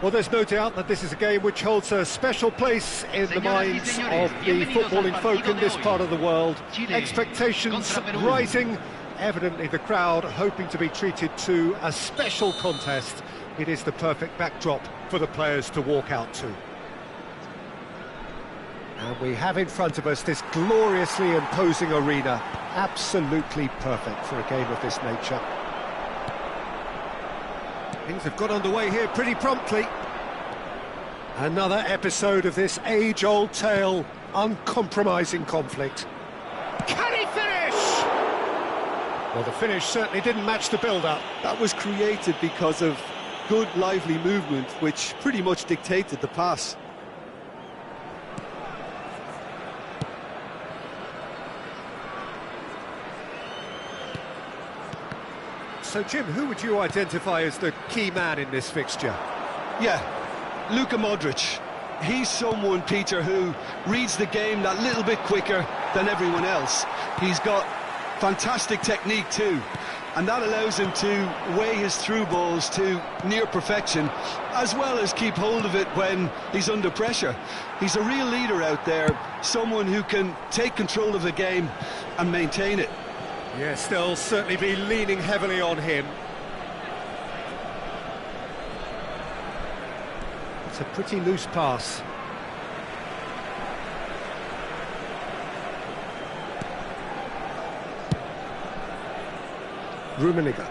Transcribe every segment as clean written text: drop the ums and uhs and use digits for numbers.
Well, there's no doubt that this is a game which holds a special place in the minds of the footballing folk in this part of the world. Expectations rising, evidently the crowd hoping to be treated to a special contest. It is the perfect backdrop for the players to walk out to. And we have in front of us this gloriously imposing arena, absolutely perfect for a game of this nature. Things have got underway here pretty promptly. Another episode of this age-old tale, uncompromising conflict. Can he finish? Well, the finish certainly didn't match the build-up. That was created because of good, lively movement, which pretty much dictated the pass. So, Jim, who would you identify as the key man in this fixture? Yeah, Luka Modric. He's someone, Peter, who reads the game that little bit quicker than everyone else. He's got fantastic technique too, and that allows him to weigh his through balls to near perfection, as well as keep hold of it when he's under pressure. He's a real leader out there, someone who can take control of the game and maintain it. Yes, they'll certainly be leaning heavily on him. It's a pretty loose pass. Rummenigge.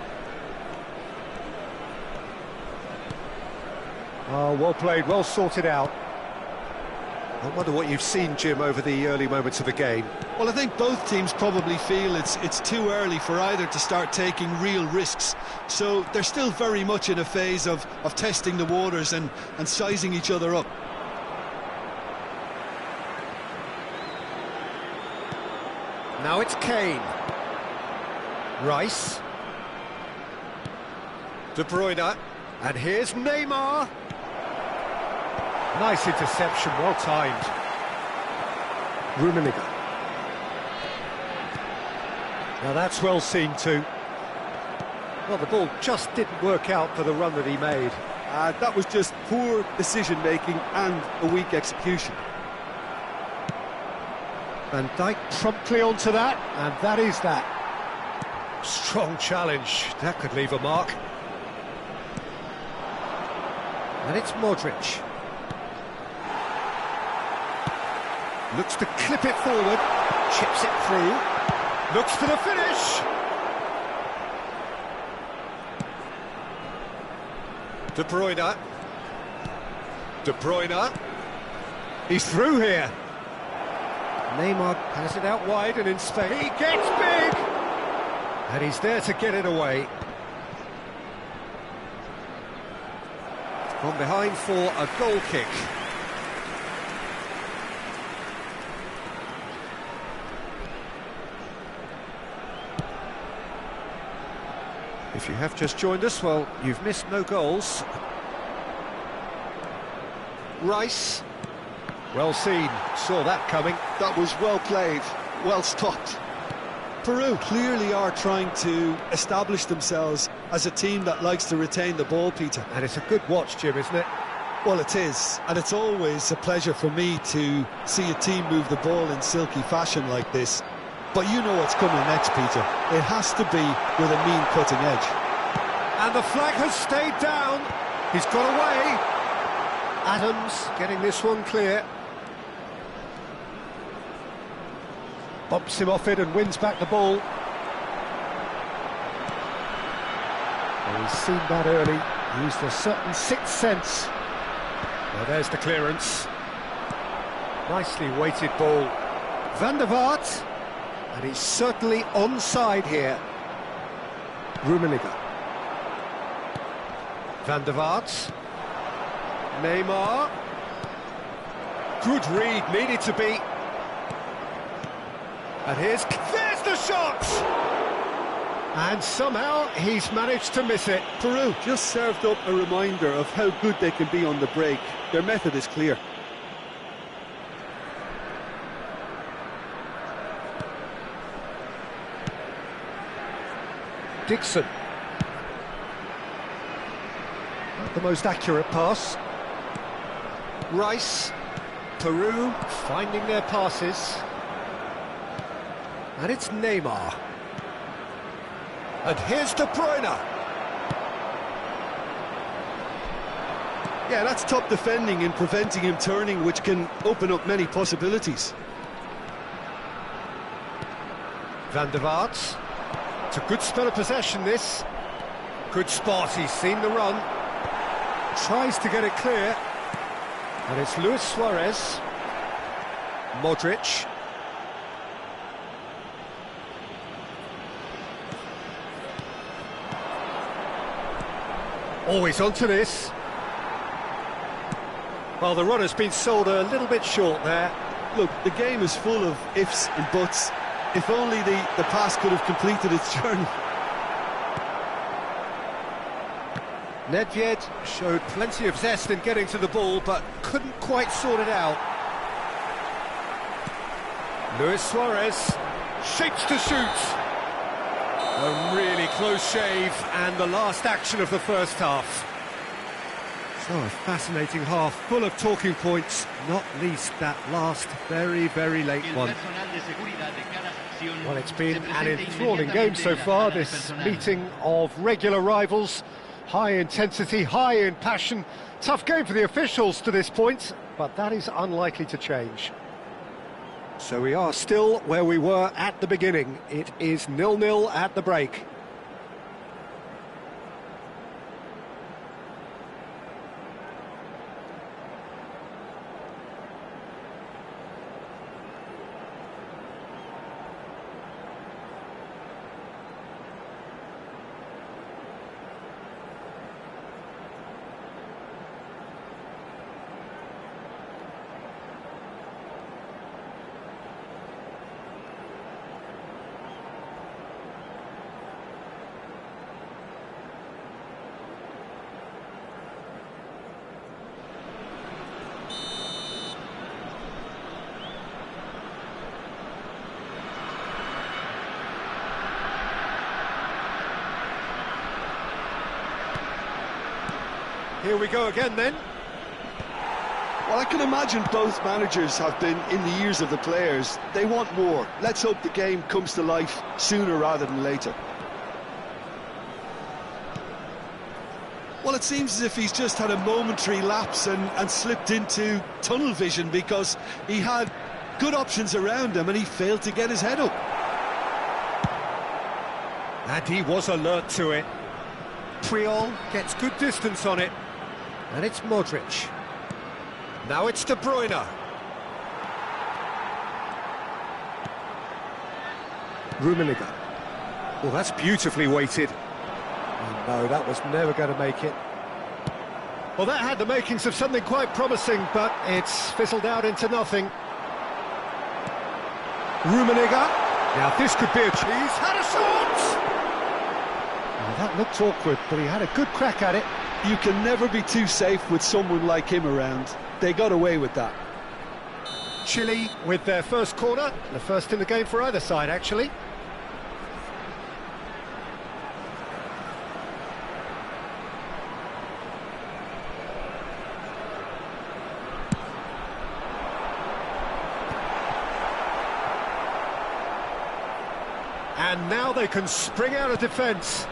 Oh, well played, well sorted out. I wonder what you've seen, Jim, over the early moments of the game. Well, I think both teams probably feel it's too early for either to start taking real risks. So they're still very much in a phase of testing the waters and sizing each other up. Now it's Kane. Rice. De Bruyne. And here's Neymar. Nice interception, well timed. Rummenigge. Now that's well seen too. Well, the ball just didn't work out for the run that he made. That was just poor decision-making and a weak execution. Van Dijk promptly onto that, and that is that. Strong challenge, that could leave a mark. And it's Modric. Looks to clip it forward, chips it through, looks for the finish! De Bruyne. De Bruyne. He's through here. Neymar has it out wide and in space. He gets big! And he's there to get it away. From behind for a goal kick. If you have just joined us, well, you've missed no goals. Rice. Well seen, saw that coming. That was well played, well stopped. Peru clearly are trying to establish themselves as a team that likes to retain the ball, Peter. And it's a good watch, Jim, isn't it? Well, it is, and it's always a pleasure for me to see a team move the ball in silky fashion like this. But you know what's coming next, Peter. It has to be with a mean cutting edge. And the flag has stayed down. He's got away. Adams getting this one clear. Bumps him off it and wins back the ball. Well, he's seen that early. Used a certain sixth sense. Well, there's the clearance. Nicely weighted ball. Van der Vaart. And he's certainly onside here. Rummenigge. Van der Vaart. Neymar. Good read, needed to be. And there's the shot! And somehow he's managed to miss it. Peru just served up a reminder of how good they can be on the break. Their method is clear. Dixon. Not the most accurate pass. Rice, Peru finding their passes. And it's Neymar. And here's De Bruyne. Yeah, that's top defending and preventing him turning, which can open up many possibilities. Van der Vaart. It's a good spell of possession, this. Good spot, he's seen the run. Tries to get it clear. And it's Luis Suarez. Modric. Always onto this. Well, the runner's been sold a little bit short there. Look, the game is full of ifs and buts. If only the pass could have completed its journey. Nedved showed plenty of zest in getting to the ball, but couldn't quite sort it out. Luis Suarez shapes to shoot. A really close shave, and the last action of the first half. So a fascinating half, full of talking points, not least that last very, very late one. Well, it's been an enthralling game so far, this meeting of regular rivals. High intensity, high in passion. Tough game for the officials to this point, but that is unlikely to change. So we are still where we were at the beginning. It is 0-0 at the break. Here we go again then. Well, I can imagine both managers have been in the ears of the players. They want more. Let's hope the game comes to life sooner rather than later. Well, it seems as if he's just had a momentary lapse and slipped into tunnel vision, because he had good options around him and he failed to get his head up. And he was alert to it. Puyol gets good distance on it. And it's Modric. Now it's De Bruyne. Rummenigge. Well, that's beautifully weighted. Oh, no, that was never going to make it. Well, that had the makings of something quite promising, but it's fizzled out into nothing. Rummenigge. Now, this could be a cheese. Had a shot! Oh, that looked awkward, but he had a good crack at it. You can never be too safe with someone like him around. They got away with that. Chile with their first corner, the first in the game for either side, actually. And now they can spring out of defence.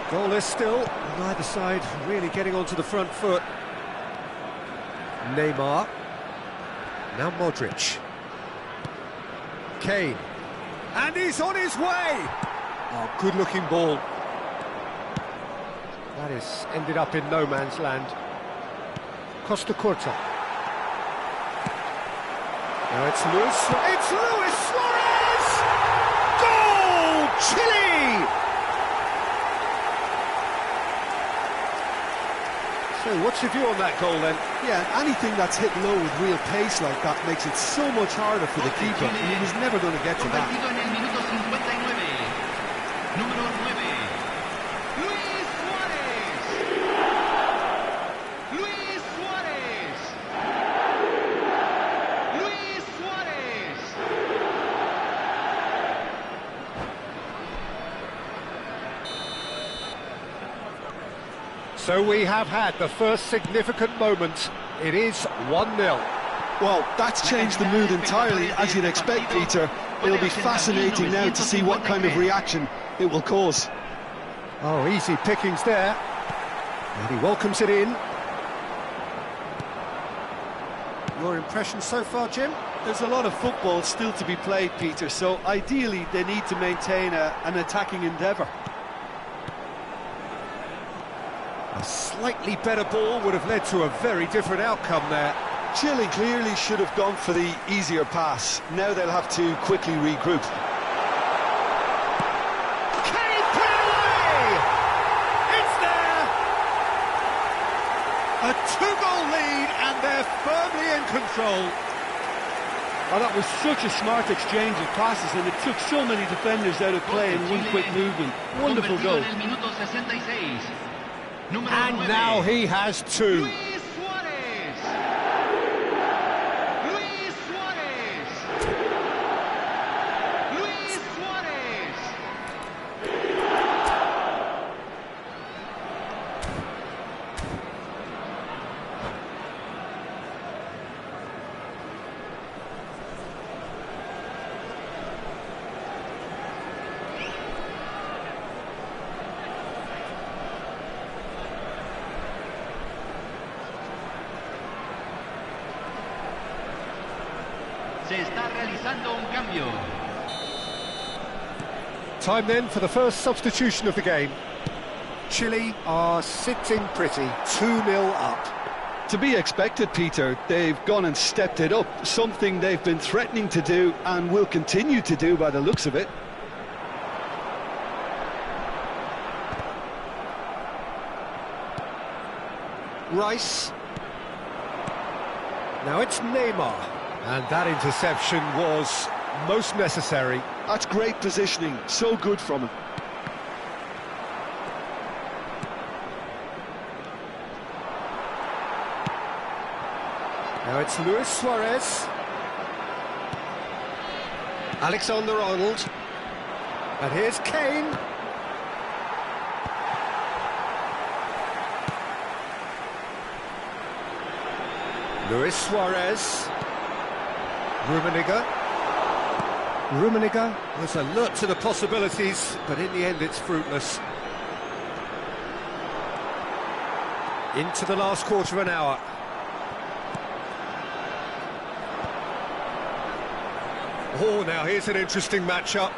Goalless still, on either side really getting onto the front foot. Neymar. Now Modric. Kane. And he's on his way! Oh, good-looking ball. That has ended up in no man's land. Costa Curta. Now it's Luis Suarez! Goal! Chile! So what's your view on that goal then? Yeah, anything that's hit low with real pace like that makes it so much harder for the keeper, and he was never going to get to that. So we have had the first significant moment. It is 1-0. Well, that's changed the mood entirely, as you'd expect, Peter. It'll be fascinating now to see what kind of reaction it will cause. Oh, easy pickings there. And he welcomes it in. Your impression so far, Jim? There's a lot of football still to be played, Peter, so ideally they need to maintain an attacking endeavour. A slightly better ball would have led to a very different outcome there. Chile clearly should have gone for the easier pass. Now they'll have to quickly regroup. Can he put it away? It's there! A two-goal lead and they're firmly in control. Oh, that was such a smart exchange of passes, and it took so many defenders out of play in one quick movement. Wonderful goal. And now he has two. Se está realizando un cambio. Time then for the first substitution of the game. Chile are sitting pretty, 2-0 up. To be expected, Peter. They've gone and stepped it up, something they've been threatening to do and will continue to do by the looks of it. Rice. Now it's Neymar. And that interception was most necessary. That's great positioning, so good from him. Now it's Luis Suarez. Alexander-Arnold. And here's Kane. Luis Suarez. Rummenigge was alert to the possibilities, but in the end it's fruitless. Into the last quarter of an hour. Oh, now here's an interesting matchup.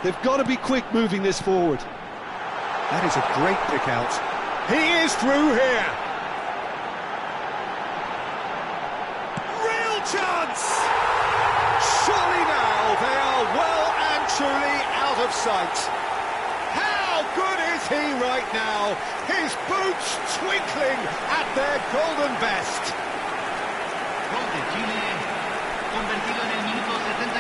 They've got to be quick moving this forward. That is a great pick out. He is through here. Chance! Surely now they are well and truly out of sight. How good is he right now? His boots twinkling at their golden best.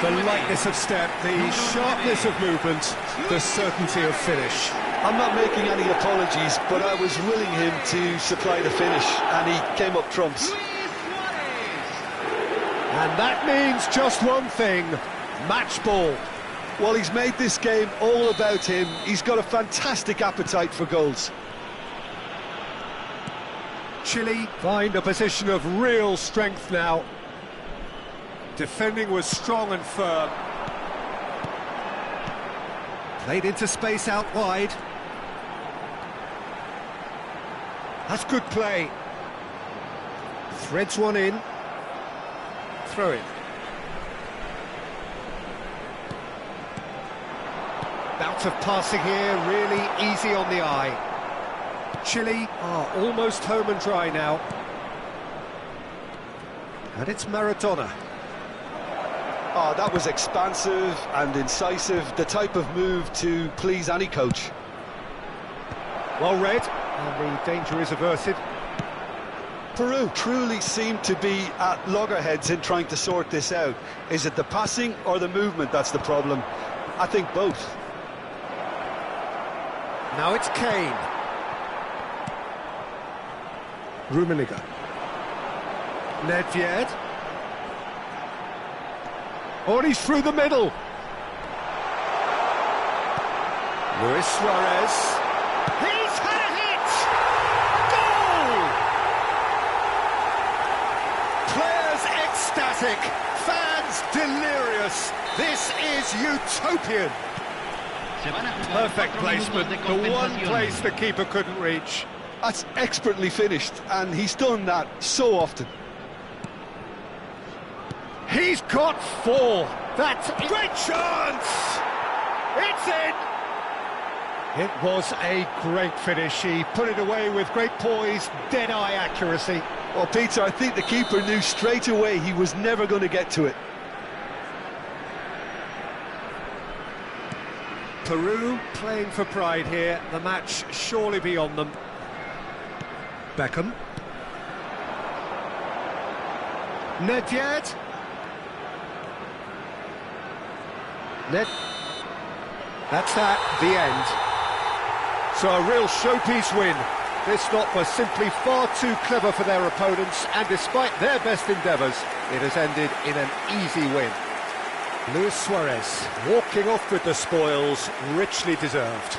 The lightness of step, the sharpness of movement, the certainty of finish. I'm not making any apologies, but I was willing him to supply the finish, and he came up trumps. And that means just one thing, match ball. Well, he's made this game all about him. He's got a fantastic appetite for goals. Chile find a position of real strength now. Defending was strong and firm. Played into space out wide. That's good play. Threads one in. Throw it. Bout of passing here, really easy on the eye. Chile are almost home and dry now. And it's Maradona. Oh, that was expansive and incisive, the type of move to please any coach. Well read, and the danger is averted. Peru truly seem to be at loggerheads in trying to sort this out. Is it the passing or the movement that's the problem? I think both. Now it's Kane. Rummenigge. Nedved. Oh, and he's through the middle. Luis Suarez. He's had a hit! Goal! Players ecstatic, fans delirious. This is utopian. Perfect placement, the one place the keeper couldn't reach. That's expertly finished, and he's done that so often. He's got 4. That's a great chance! It's in! It was a great finish. He put it away with great poise, dead-eye accuracy. Well, Peter, I think the keeper knew straight away he was never going to get to it. Peru playing for pride here. The match surely beyond them. Beckham. Nedved. That's that, the end. So a real showpiece win. This lot was simply far too clever for their opponents, and despite their best endeavours, it has ended in an easy win. Luis Suarez walking off with the spoils, richly deserved.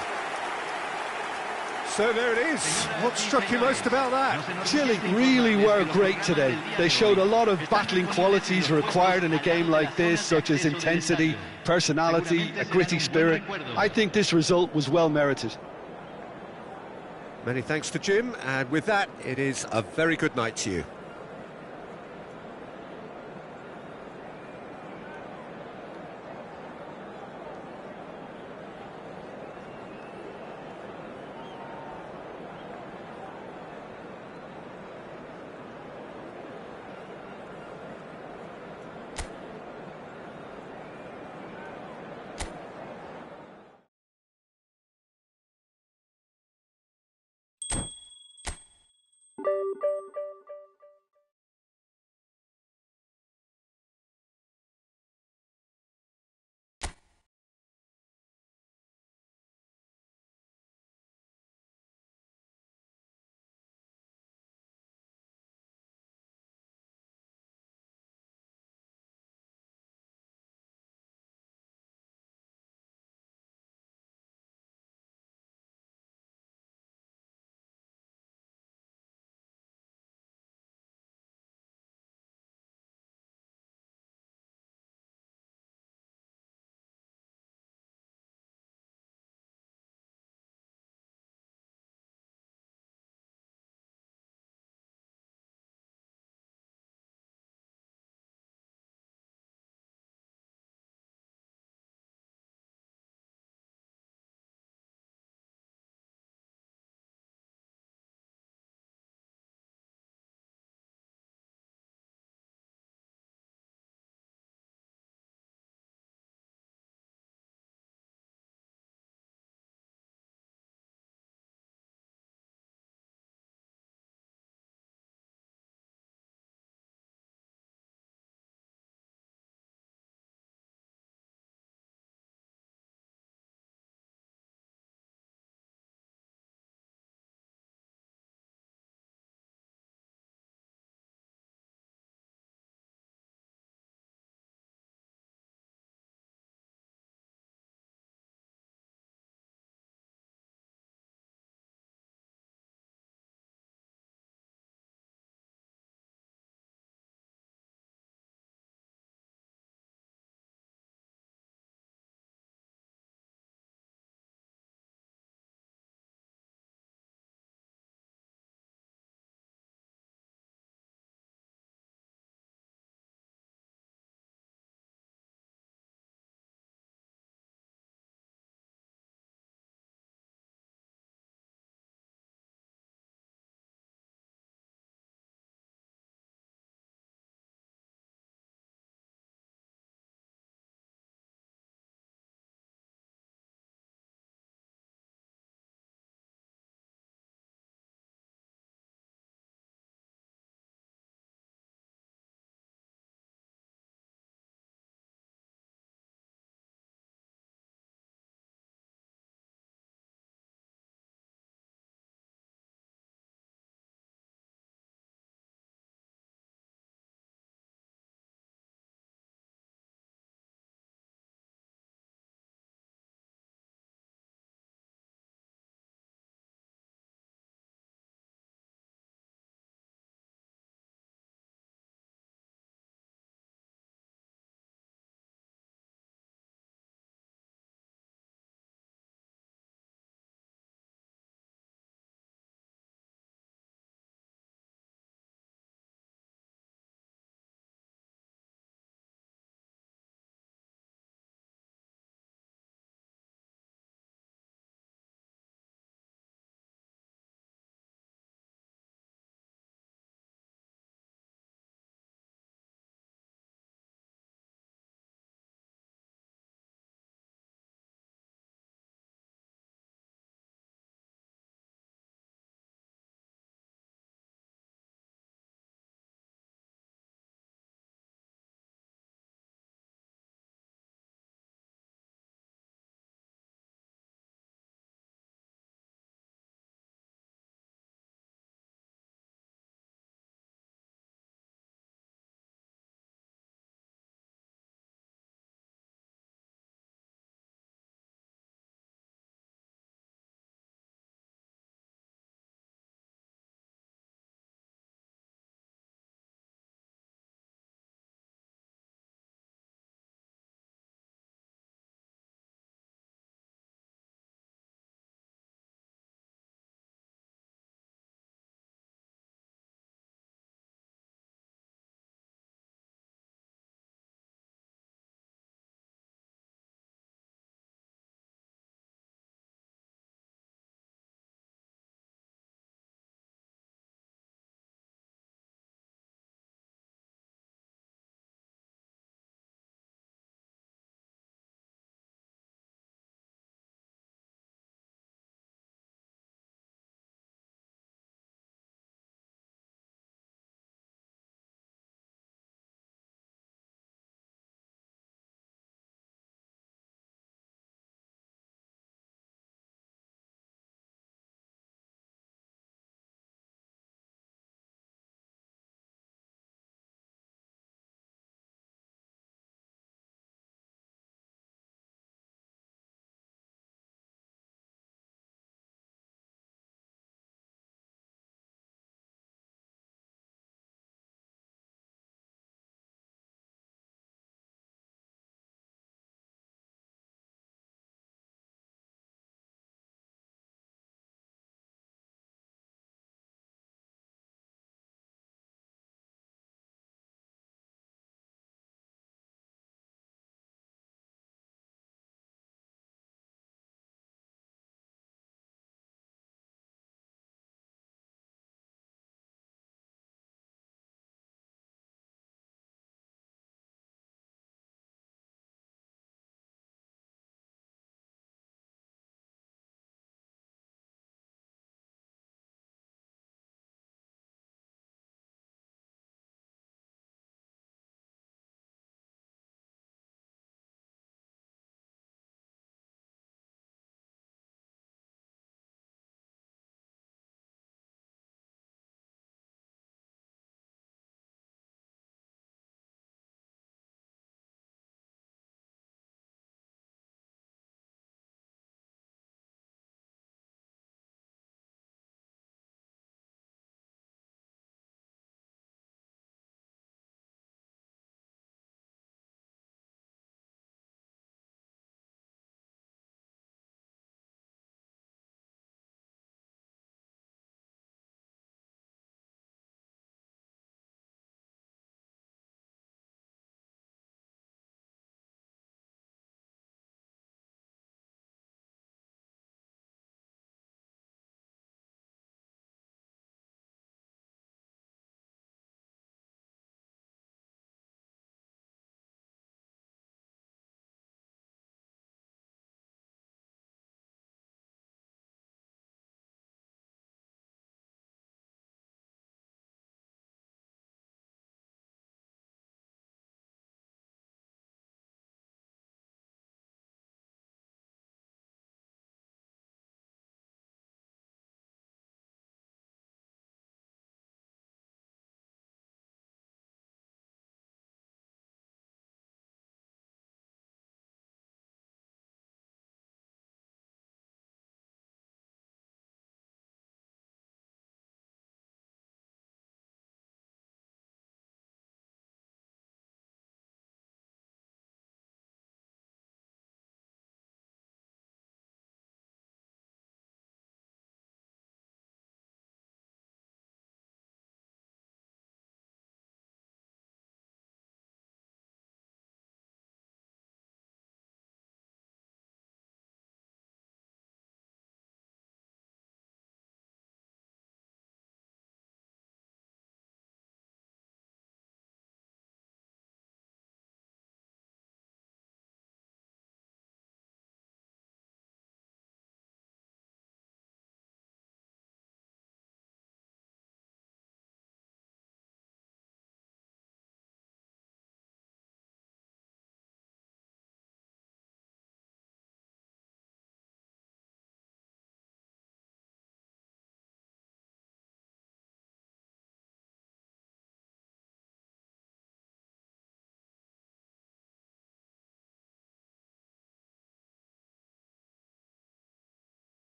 So there it is. What struck you most about that? Chile really were great today. They showed a lot of battling qualities required in a game like this, such as intensity, personality, a gritty spirit. I think this result was well merited. Many thanks to Jim, and with that, it is a very good night to you.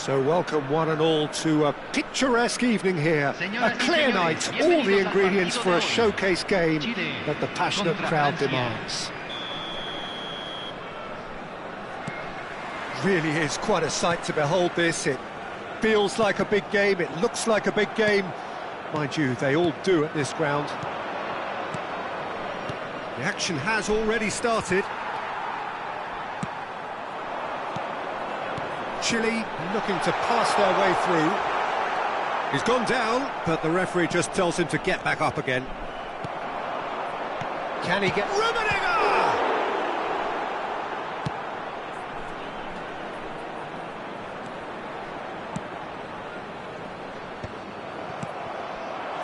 So welcome one and all to a picturesque evening here. A clear night, all the ingredients for a showcase game that the passionate crowd demands. Really is quite a sight to behold this. It feels like a big game, it looks like a big game. Mind you, they all do at this ground. The action has already started. Chile looking to pass their way through. He's gone down, but the referee just tells him to get back up again. Can he get... Rummenigge!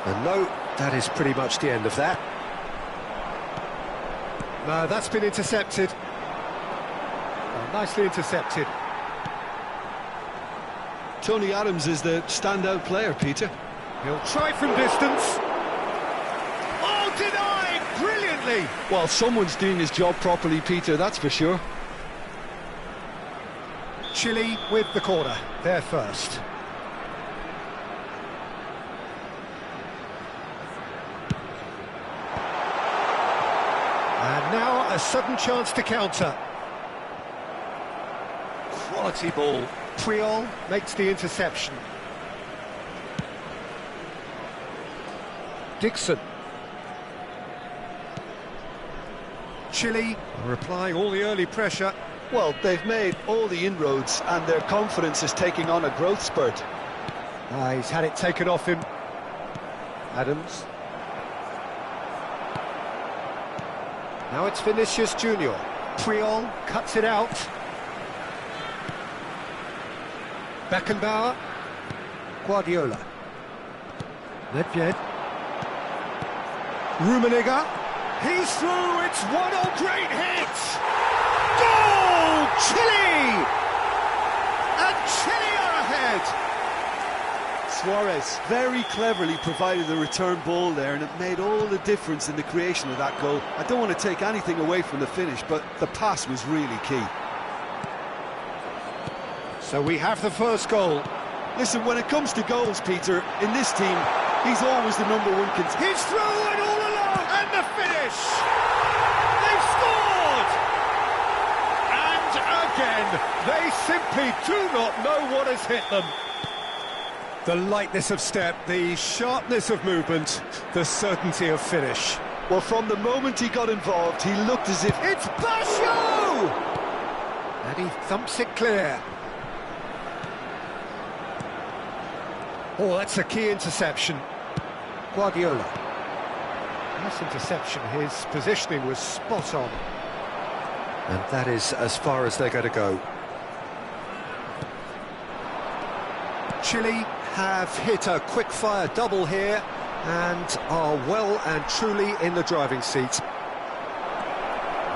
And no, that is pretty much the end of that. No, that's been intercepted. Oh, nicely intercepted. Tony Adams is the standout player, Peter. He'll try from distance. Oh, denied! Brilliantly! Well, someone's doing his job properly, Peter, that's for sure. Chile with the corner. They're first. And now a sudden chance to counter. Quality ball. Puyol makes the interception. Dixon. Chile are applying all the early pressure. Well, they've made all the inroads and their confidence is taking on a growth spurt. He's had it taken off him. Adams. Now it's Vinicius Junior. Puyol cuts it out. Beckenbauer, Guardiola, Nedved, Rummenigge, he's through, it's 1-0, great hit! Goal! Chile! And Chile are ahead! Suarez very cleverly provided the return ball there and it made all the difference in the creation of that goal. I don't want to take anything away from the finish, but the pass was really key. So we have the first goal. Listen, when it comes to goals, Peter, in this team, he's always the #1 contender. He's through and all along, and the finish! They've scored! And again, they simply do not know what has hit them. The lightness of step, the sharpness of movement, the certainty of finish. Well, from the moment he got involved, he looked as if... It's Basho! And he thumps it clear. Oh, that's a key interception. Guardiola. Nice interception, his positioning was spot on. And that is as far as they're going to go. Chile have hit a quick-fire double here and are well and truly in the driving seat.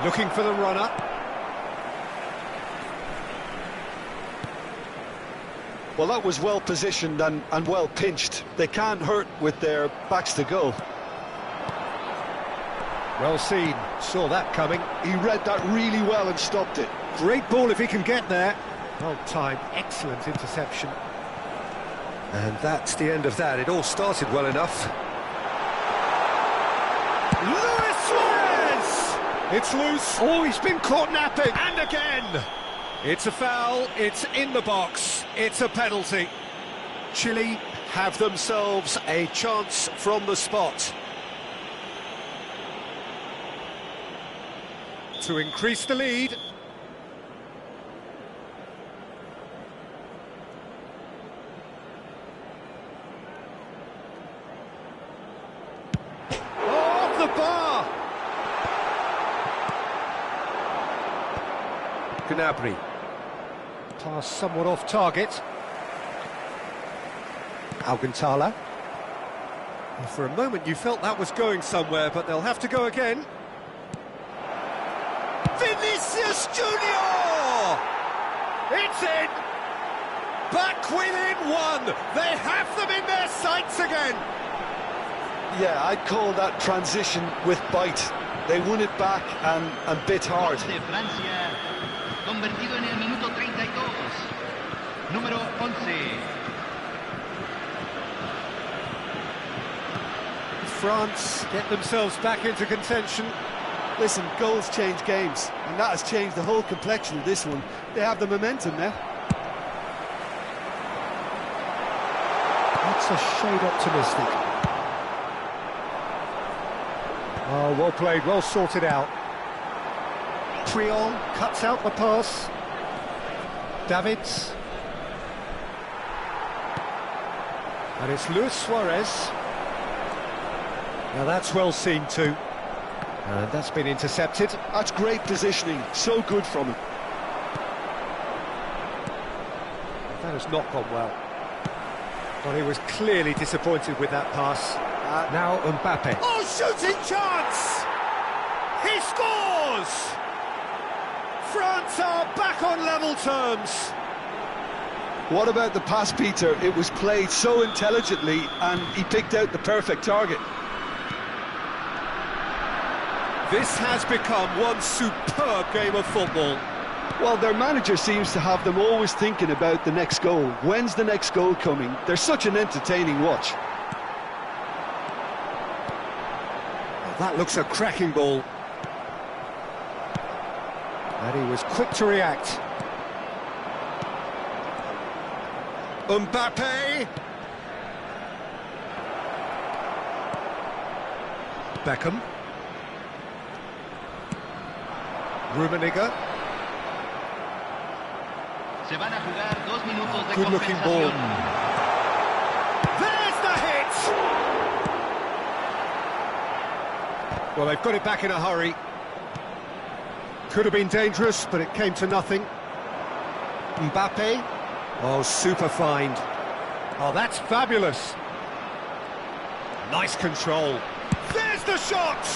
Looking for the runner. Well, that was well positioned and well pinched. They can't hurt with their backs to goal. Well seen, saw that coming. He read that really well and stopped it. Great ball if he can get there. Well timed, excellent interception. And that's the end of that. It all started well enough. Luis Suarez! It's loose. Oh, he's been caught napping. And again! It's a foul, it's in the box, it's a penalty. Chile have themselves a chance from the spot to increase the lead. Off the bar! Gnabry. Pass somewhat off target. Alcantara. Well, for a moment you felt that was going somewhere, but they'll have to go again. Vinicius Junior! It's in! Back within one! They have them in their sights again! Yeah, I'd call that transition with bite. They won it back and bit hard. Número 11. France get themselves back into contention. Listen, goals change games, and that has changed the whole complexion of this one. They have the momentum now. That's a shade optimistic. Oh, well played, well sorted out. Triol cuts out the pass. Davids. And it's Luis Suarez. Now that's well seen too. And that's been intercepted. That's great positioning, so good from him. That has not gone well. But he was clearly disappointed with that pass. Now Mbappe. Oh, shooting chance! He scores! France are back on level terms. What about the pass, Peter? It was played so intelligently, and he picked out the perfect target. This has become one superb game of football. Well, their manager seems to have them always thinking about the next goal. When's the next goal coming? They're such an entertaining watch. Well, that looks a cracking ball. And he was quick to react. Mbappe! Beckham. Rummenigge. Se van a jugar 2 minutos de Good-looking ball. compensación. There's the hit! Well, they've got it back in a hurry. Could have been dangerous, but it came to nothing. Mbappe. Oh, super find. Oh, that's fabulous. Nice control. There's the shot!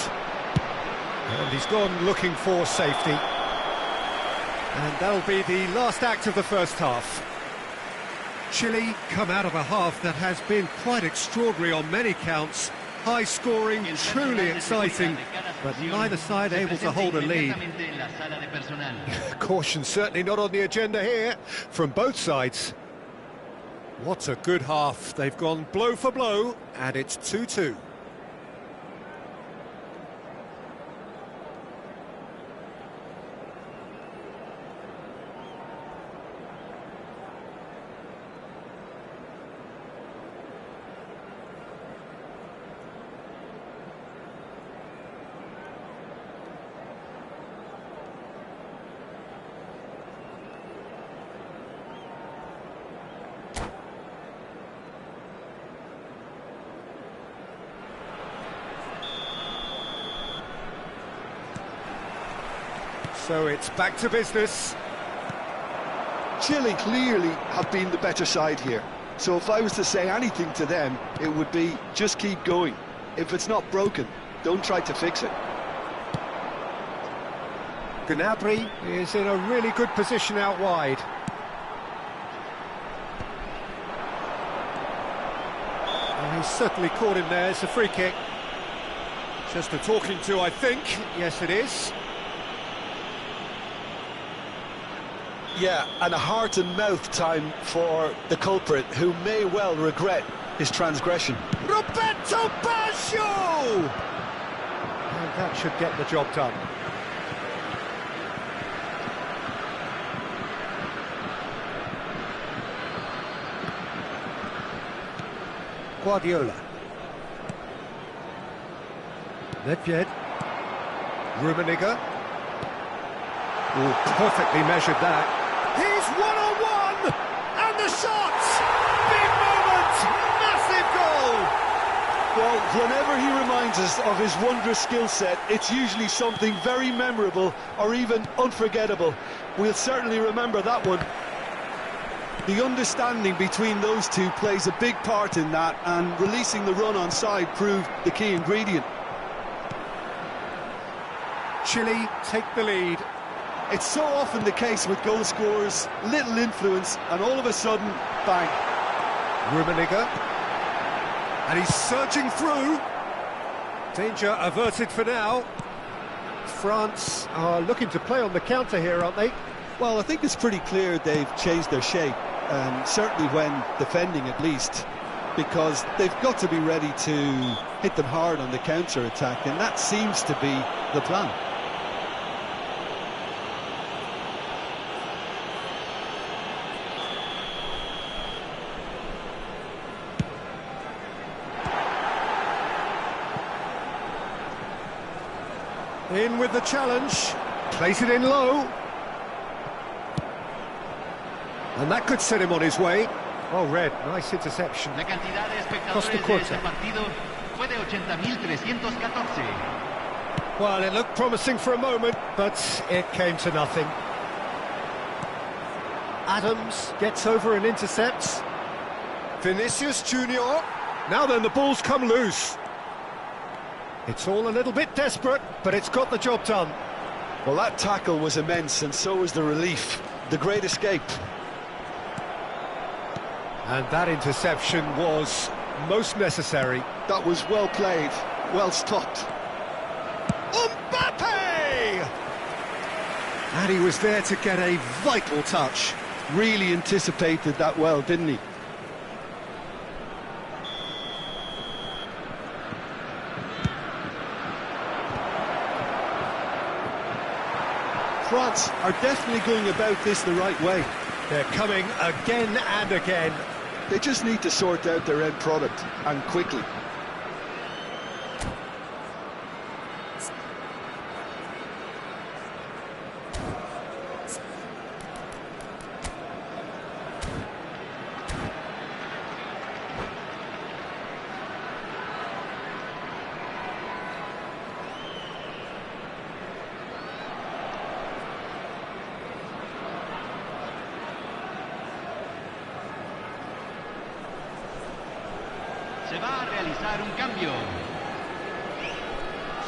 And he's gone looking for safety. And that'll be the last act of the first half. Chile come out of a half that has been quite extraordinary on many counts. High scoring, truly exciting, but neither side able to hold a lead. Caution certainly not on the agenda here from both sides. What a good half. They've gone blow for blow, and it's 2-2. So it's back to business. Chile clearly have been the better side here. So if I was to say anything to them, it would be just keep going. If it's not broken, don't try to fix it. Gnabry is in a really good position out wide. And he's certainly caught him there. It's a free kick. Just a talking to, I think. Yes, it is. Yeah, and a heart and mouth time for the culprit, who may well regret his transgression. Roberto Baggio! And that should get the job done. Guardiola. Nedved. Rummenigge. Oh, perfectly measured that. He's one-on-one! And the shot! Big moment! Massive goal! Well, whenever he reminds us of his wondrous skill set, it's usually something very memorable or even unforgettable. We'll certainly remember that one. The understanding between those two plays a big part in that, and releasing the run on side proved the key ingredient. Chile take the lead. It's so often the case with goal scorers, little influence, and all of a sudden, bang. Rummenigge. And he's surging through. Danger averted for now. France are looking to play on the counter here, aren't they? Well, I think it's pretty clear they've changed their shape. certainly when defending at least, because they've got to be ready to hit them hard on the counter-attack, and that seems to be the plan. In with the challenge, place it in low. And that could set him on his way. Oh, Red, nice interception. La cantidad de espectadores de este partido fue de 80.314. Well, it looked promising for a moment, but it came to nothing. Adams gets over and intercepts. Vinicius Junior. Now then, the ball's come loose. It's all a little bit desperate, but it's got the job done. Well, that tackle was immense, and so was the relief. The great escape. And that interception was most necessary. That was well played, well stopped. Mbappe! And he was there to get a vital touch. Really anticipated that well, didn't he? France are definitely going about this the right way. They're coming again and again. They just need to sort out their end product, and quickly. Se va a realizar un cambio.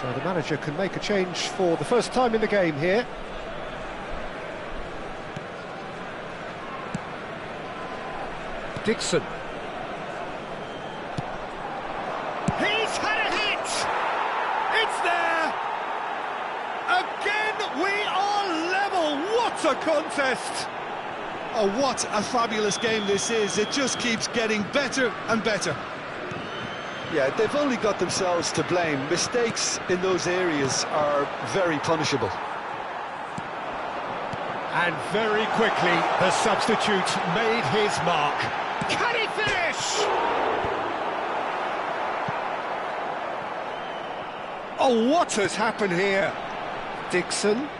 So the manager can make a change for the first time in the game here. Dixon. He's had a hit! It's there! Again, we are level! What a contest! Oh, what a fabulous game this is. It just keeps getting better and better. Yeah, they've only got themselves to blame. Mistakes in those areas are very punishable. And very quickly, the substitute made his mark. Can he finish? Oh, what has happened here? Dixon.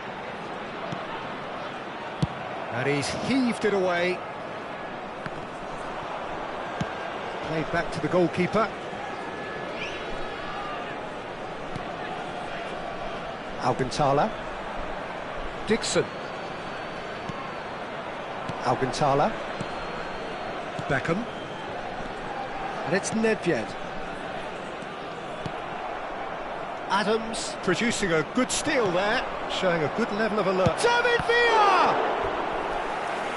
And he's heaved it away. Played back to the goalkeeper. Alcantara. Dixon. Alcantara. Beckham. And it's Nedved. Adams producing a good steal there, showing a good level of alert. David Villa!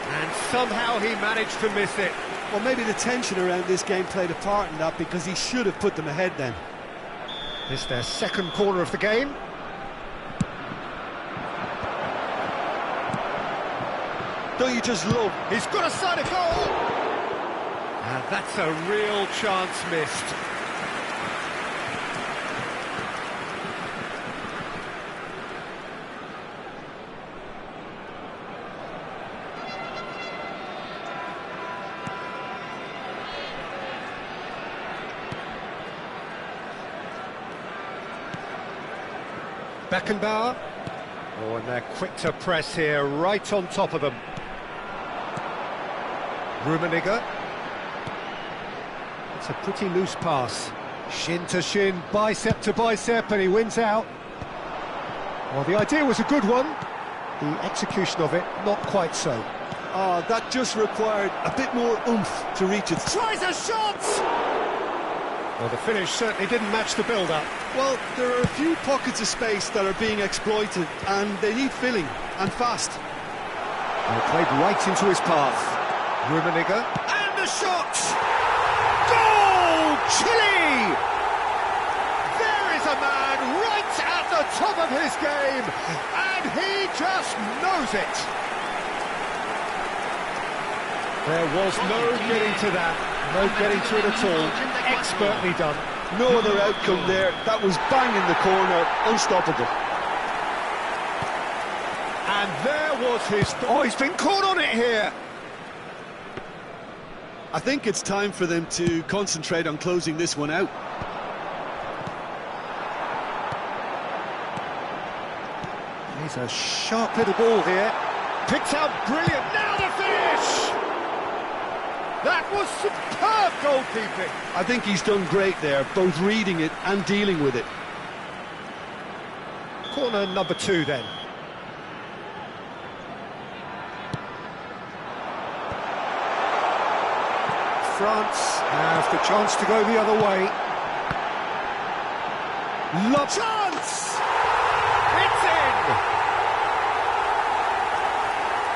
And somehow he managed to miss it. Well, maybe the tension around this game played a part in that, because he should have put them ahead then. It's their second corner of the game. Don't you just love? He's got a side of goal! And that's a real chance missed. Beckenbauer. Oh, and they're quick to press here, right on top of them. Rummenigge. It's a pretty loose pass. Shin to shin, bicep to bicep, and he wins out. Well, the idea was a good one. The execution of it, not quite so. Oh, that just required a bit more oomph to reach it. Tries a shot! Well, the finish certainly didn't match the build-up. Well, there are a few pockets of space that are being exploited, and they need filling, and fast. And played right into his path. Rummenigge. And the shot! Goal! Chile! There is a man right at the top of his game, and he just knows it. There was no getting to that, no getting to it at all. Expertly done. No other outcome there. That was bang in the corner, unstoppable. And there was his... Oh, he's been caught on it here! I think it's time for them to concentrate on closing this one out. He's a sharp little ball here. Picked out brilliant. Now the finish! That was superb goalkeeping. I think he's done great there, both reading it and dealing with it. Corner number 2 then. France have the chance to go the other way. Chance! It's in!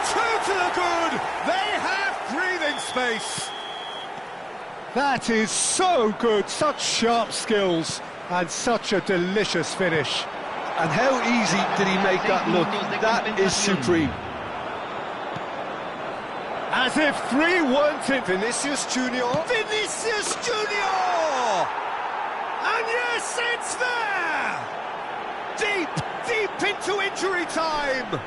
2 to the good! They have breathing space! That is so good, such sharp skills, and such a delicious finish. And how easy did he make that look? That is supreme. As if 3 weren't in. Vinicius Junior. Vinicius Junior! And yes, it's there! Deep into injury time!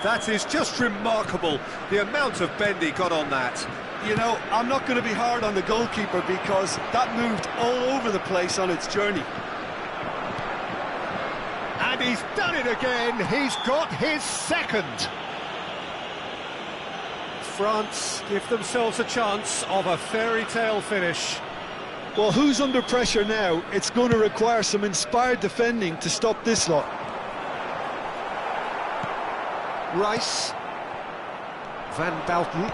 That is just remarkable, the amount of bend he got on that. You know, I'm not going to be hard on the goalkeeper because that moved all over the place on its journey. And he's done it again, he's got his second. France give themselves a chance of a fairy tale finish. Well, who's under pressure now? It's going to require some inspired defending to stop this lot. Rice. Van Bouten.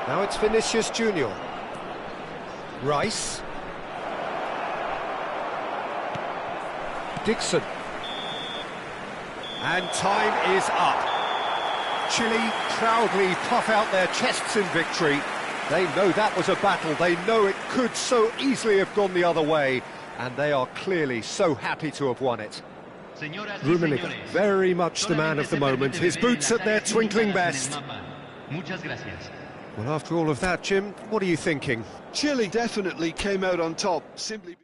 Now it's Vinicius Junior. Rice. Dixon. And time is up. Chile proudly puff out their chests in victory. They know that was a battle, they know it could so easily have gone the other way, and they are clearly so happy to have won it. Rummenigge, very much the man of the moment, his boots at their twinkling best. Well, after all of that, Jim, what are you thinking? Chile definitely came out on top, simply...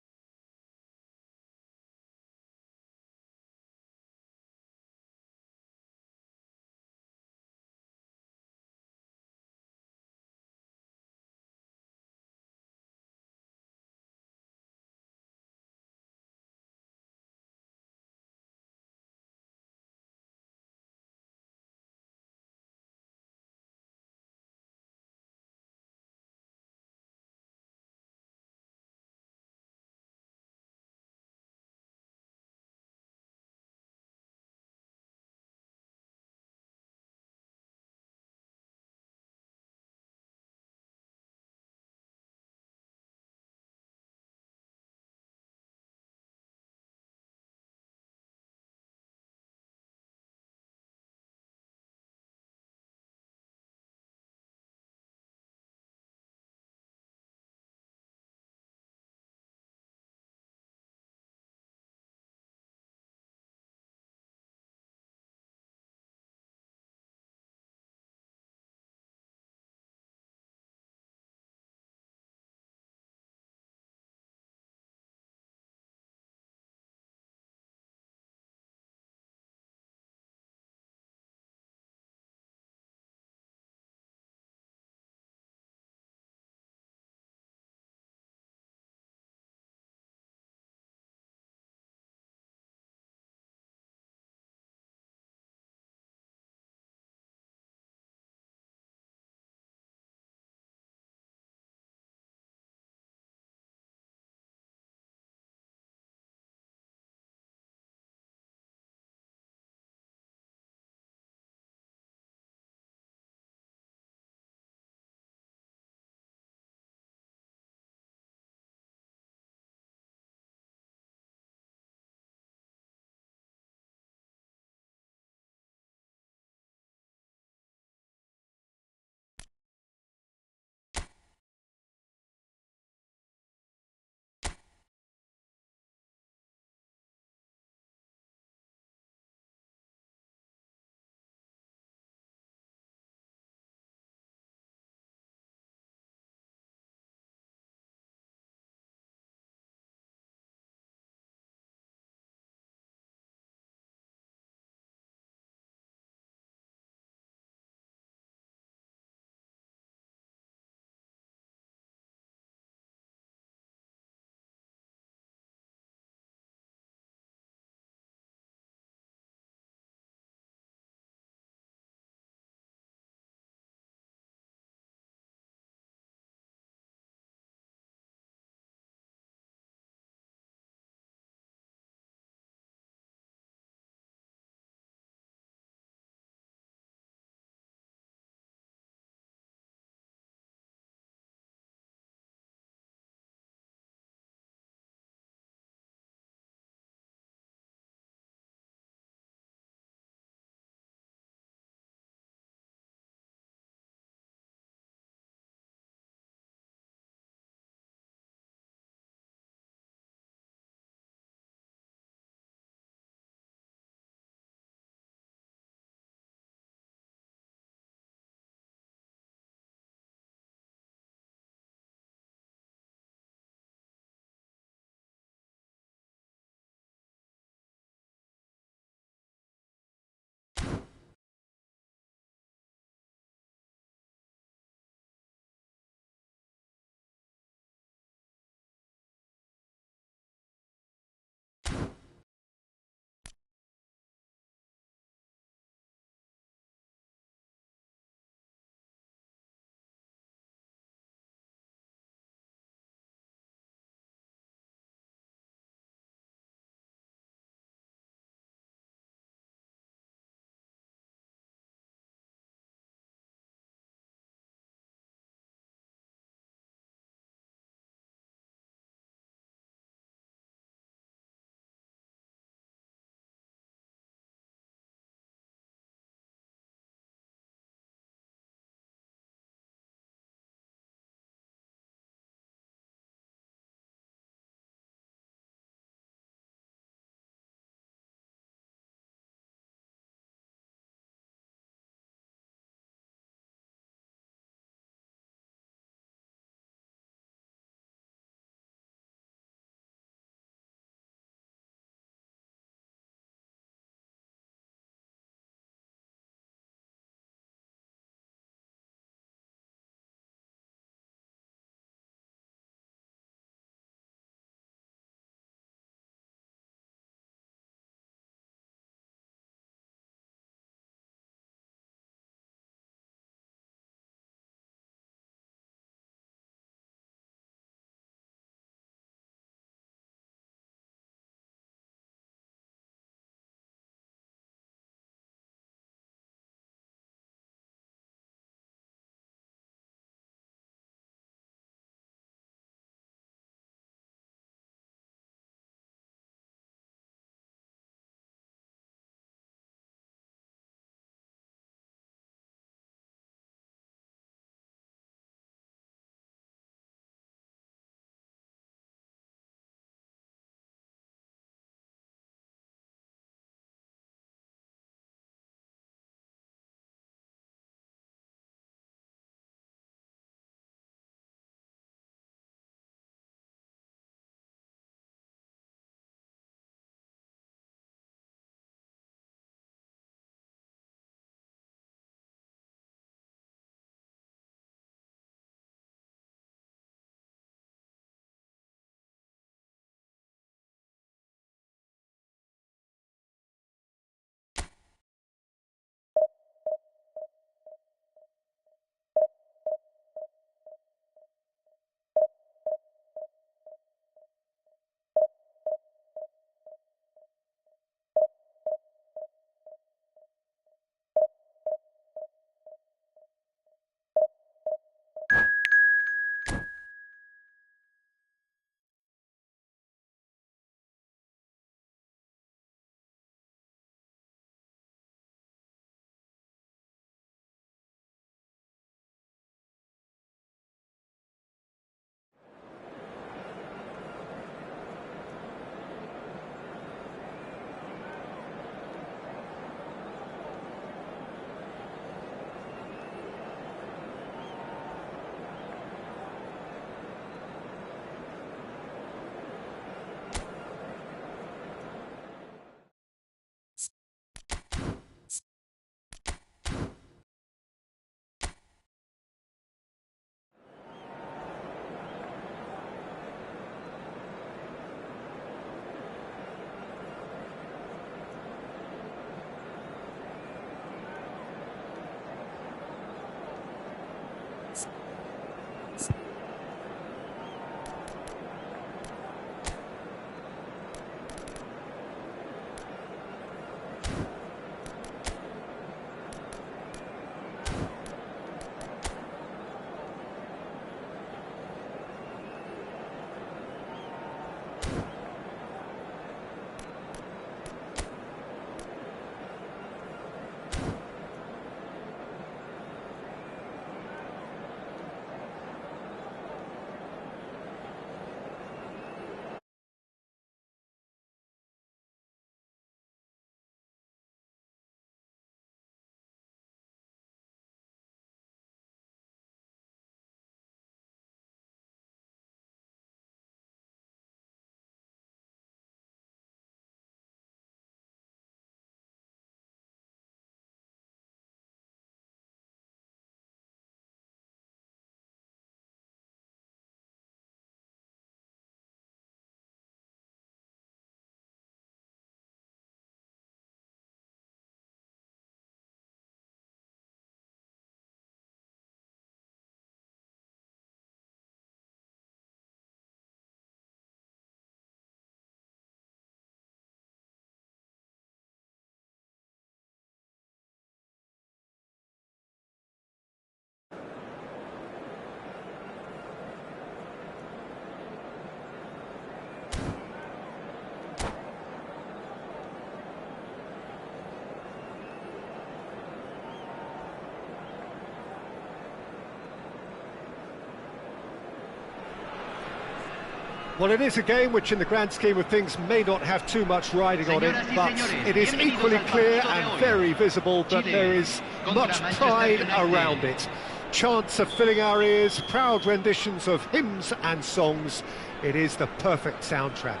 Well, it is a game which, in the grand scheme of things, may not have too much riding on it, but it is equally clear and very visible that there is much pride around it. Chants are filling our ears, proud renditions of hymns and songs. It is the perfect soundtrack.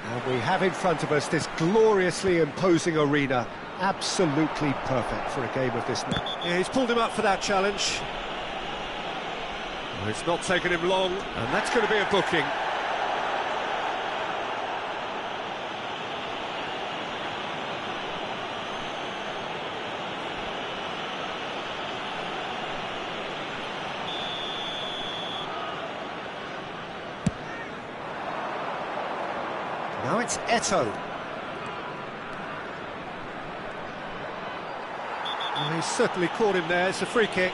And we have in front of us this gloriously imposing arena. Absolutely perfect for a game of this nature. Yeah, he's pulled him up for that challenge. Well, it's not taken him long, and that's going to be a booking. Now it's Eto'o. Well, he's certainly caught him there. It's a free kick.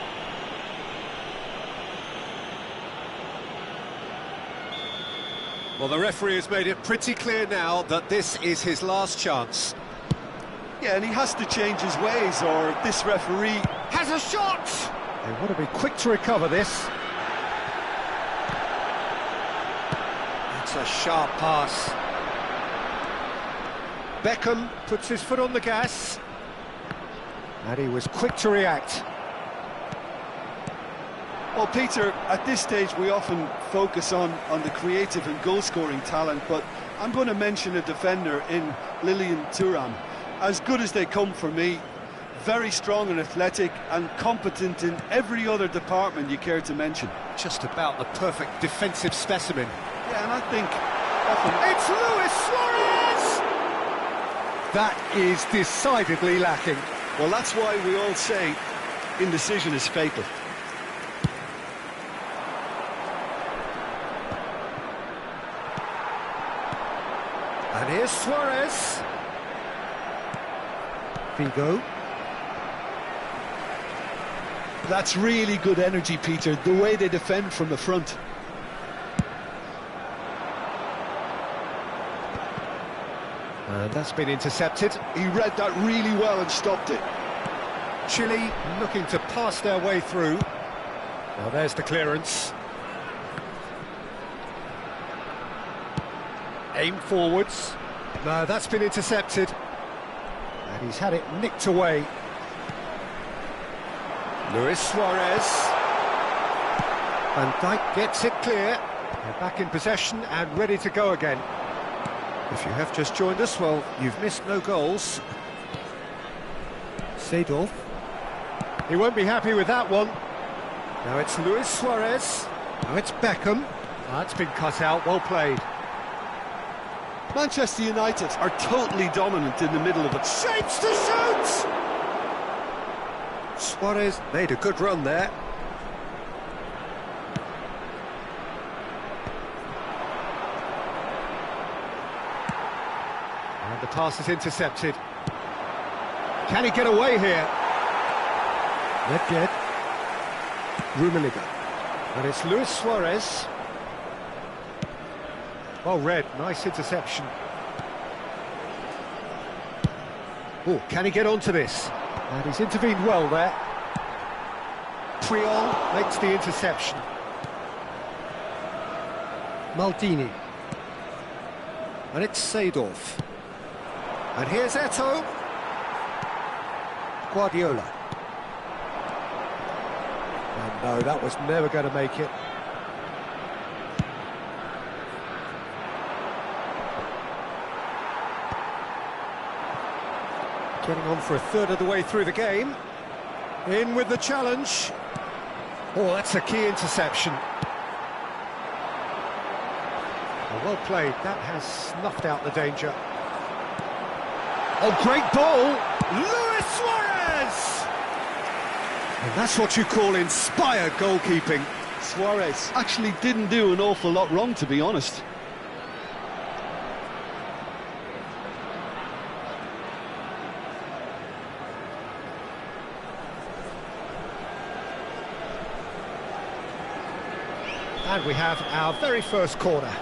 Well, the referee has made it pretty clear now that this is his last chance. Yeah, and he has to change his ways, or this referee Has a shot! They want to be quick to recover this. That's a sharp pass. Beckham puts his foot on the gas. And he was quick to react. Well, Peter, at this stage we often focus on the creative and goal-scoring talent, but I'm going to mention a defender in Lilian Thuram. As good as they come for me, very strong and athletic and competent in every other department you care to mention. Just about the perfect defensive specimen. Yeah, and I think often... It's Luis Suarez! That is decidedly lacking. Well, that's why we all say indecision is fatal. And here's Suarez. Figo. That's really good energy, Peter, the way they defend from the front. And that's been intercepted. He read that really well and stopped it. Chile looking to pass their way through. Well, there's the clearance. Aim forwards. No, that's been intercepted. And he's had it nicked away. Luis Suarez. Van Dijk gets it clear. They're back in possession and ready to go again. If you have just joined us, well, you've missed no goals. Seedorf. He won't be happy with that one. Now it's Luis Suarez. Now it's Beckham. That's been cut out, well played. Manchester United are totally dominant in the middle of it. Shapes to shoot! Suarez made a good run there. And the pass is intercepted. Can he get away here? Nedved. Rummenigge. And it's Luis Suarez. Well read, nice interception. Oh, can he get onto this? And he's intervened well there. Puyol makes the interception. Maldini. And it's Seedorf. And here's Eto'o. Guardiola. And no, that was never going to make it. Getting on for a third of the way through the game. In with the challenge. Oh, that's a key interception. Well played, that has snuffed out the danger. Oh, great ball! Luis Suarez! And that's what you call inspired goalkeeping. Suarez actually didn't do an awful lot wrong, to be honest. And we have our very first corner.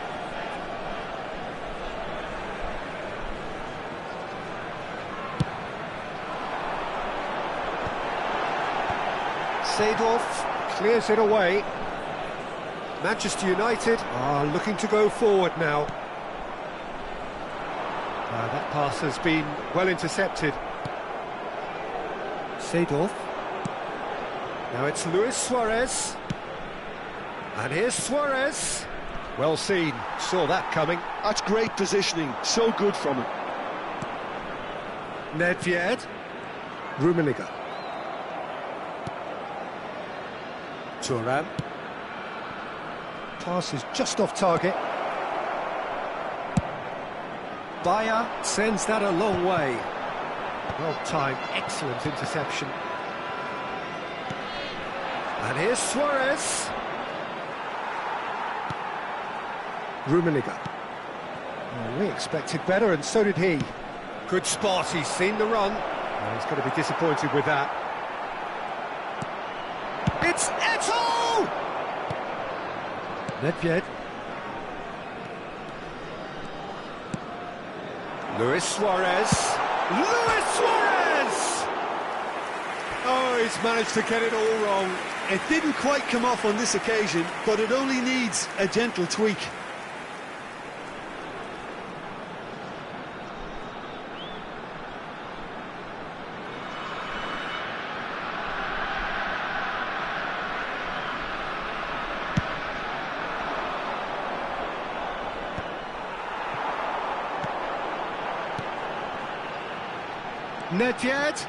Seedorf clears it away. Manchester United are looking to go forward now. That pass has been well intercepted. Seedorf. Now it's Luis Suarez. And here's Suarez. Well seen, saw that coming. That's great positioning, so good from him. Nedved. Rummenigge. Thuram. Pass is just off target. Bayer sends that a long way. Well timed, excellent interception. And here's Suarez. Rummenigge. Well, we expected better, and so did he. Good spot, he's seen the run. Well, he's going to be disappointed with that. It's Eto'o! Nedved. Luis Suarez. Luis Suarez! Oh, he's managed to get it all wrong. It didn't quite come off on this occasion, but it only needs a gentle tweak. Nedved.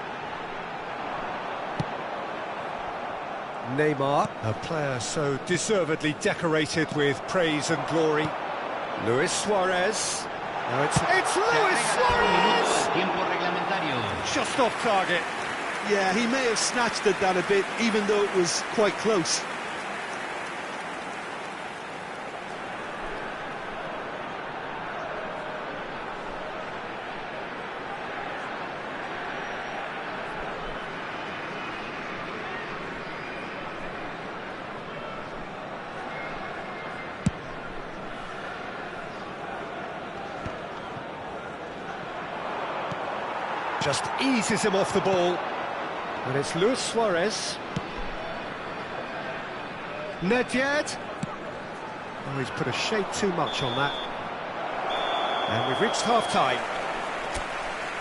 Neymar, a player so deservedly decorated with praise and glory. Luis Suarez. Now it's Luis Suarez! Tiempo reglamentario. Just off target. Yeah, he may have snatched at that a bit, even though it was quite close. Just eases him off the ball. And it's Luis Suarez. Nedved. Oh, he's put a shade too much on that. And we've reached half-time.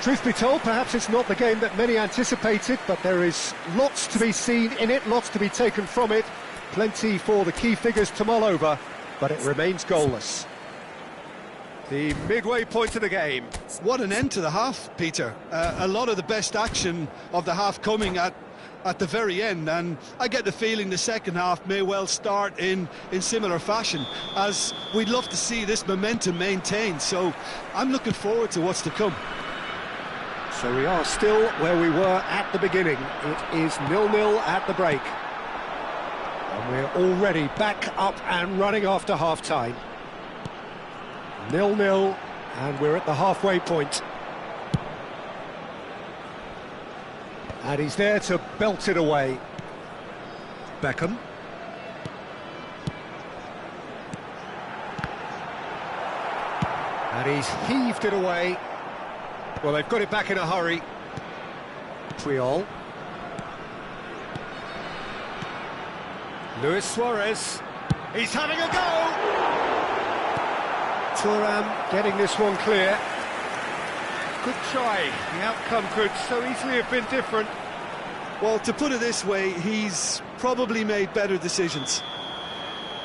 Truth be told, perhaps it's not the game that many anticipated, but there is lots to be seen in it, lots to be taken from it. Plenty for the key figures to mull over, but it remains goalless. The midway point of the game. What an end to the half, Peter. A lot of the best action of the half coming at the very end, and I get the feeling the second half may well start in similar fashion, as we'd love to see this momentum maintained, so I'm looking forward to what's to come. So we are still where we were at the beginning. It is 0-0 at the break. And we're already back up and running after half-time. 0-0, and we're at the halfway point. And he's there to belt it away. Beckham. And he's heaved it away. Well, they've got it back in a hurry. Puyol. Luis Suarez. He's having a go! Thuram getting this one clear. Good try. The outcome could so easily have been different. Well, to put it this way, he's probably made better decisions.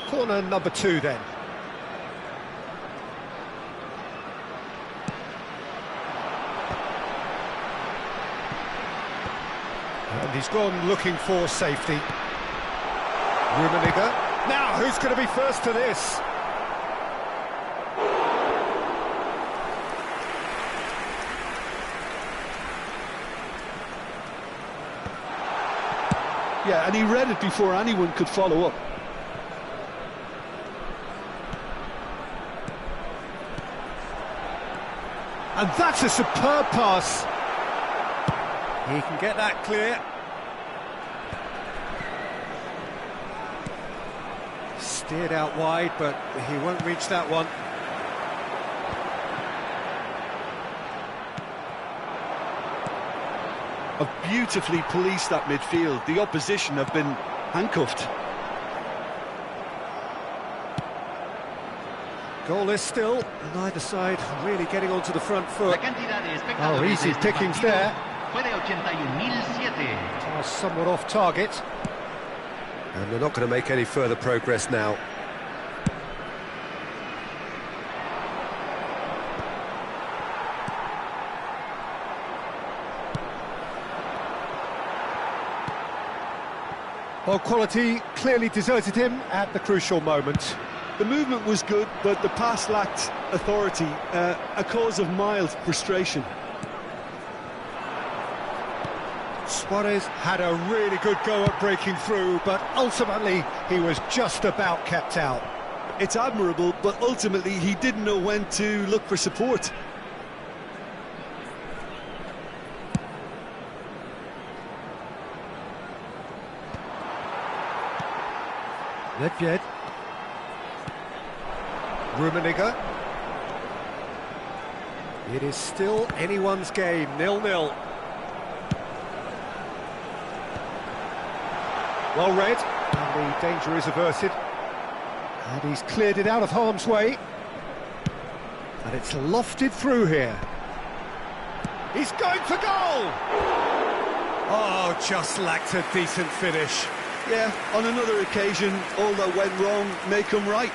Corner number 2 then. And he's gone looking for safety. Rummenigge. Now, who's going to be first to this? Yeah, and he read it before anyone could follow up. And that's a superb pass. He can get that clear. Steered out wide, but he won't reach that one. Have beautifully policed that midfield. The opposition have been handcuffed. Goalless still, neither side really getting onto the front La foot. cantidad de Oh, espectadores easy de este pickings partido there. fue de 81.007. Pass somewhat off target. And they're not going to make any further progress now. Well, quality clearly deserted him at the crucial moment. The movement was good, but the pass lacked authority, a cause of mild frustration. Suarez had a really good go at breaking through, but ultimately he was just about kept out. It's admirable, but ultimately he didn't know when to look for support. Nedved. Rummenigge. It is still anyone's game, 0-0. Well read, and the danger is averted. And he's cleared it out of harm's way. And it's lofted through here. He's going for goal! Oh, just lacked a decent finish. Yeah, on another occasion, all that went wrong may come right.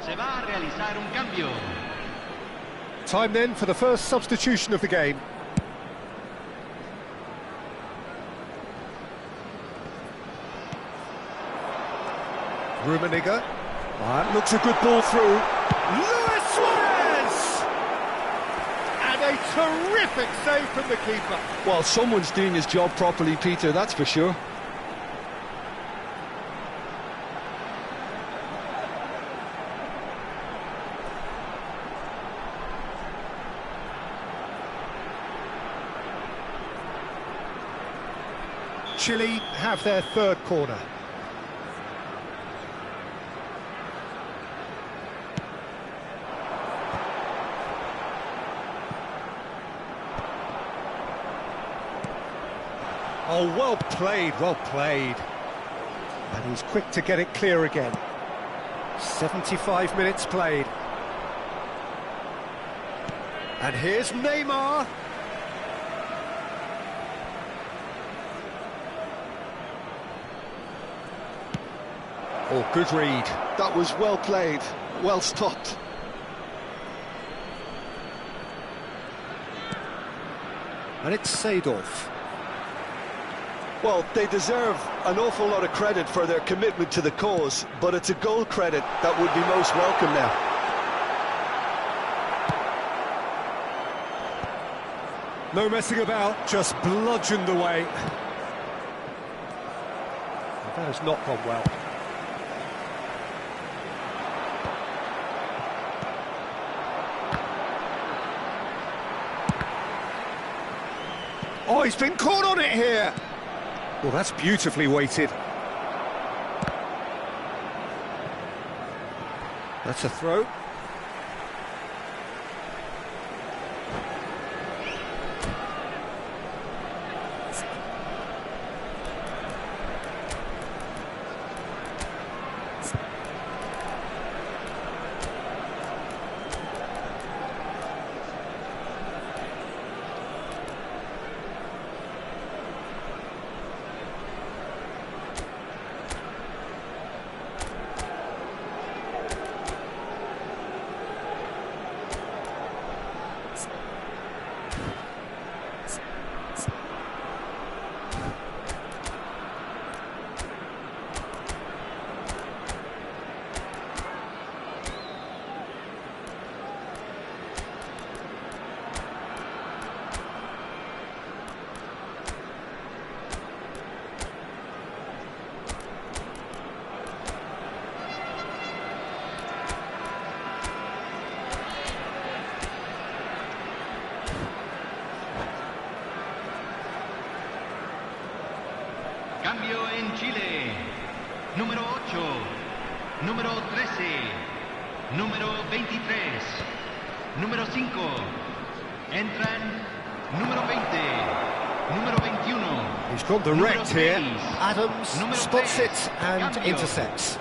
Se va a realizar un cambio. Time then for the first substitution of the game. Rummenigge. That looks a good ball through. Luis Suarez! And a terrific save from the keeper. Well, someone's doing his job properly, Peter, that's for sure. Chile have their third corner. Oh, well played, well played. And he's quick to get it clear again. 75 minutes played. And here's Neymar. Oh, good read. That was well played, well stopped. And it's Seedorf. Well, they deserve an awful lot of credit for their commitment to the cause, but it's a goal credit that would be most welcome now. No messing about, just bludgeoned away. That has not gone well. Oh, he's been caught on it here. Well, that's beautifully weighted. That's a throw. cambio en Chile. Número 8, número 13, número 23, número 5. Entran número 20, número 21. He's gone direct here. 6, Adams número spots 3, it and cambio. intercepts.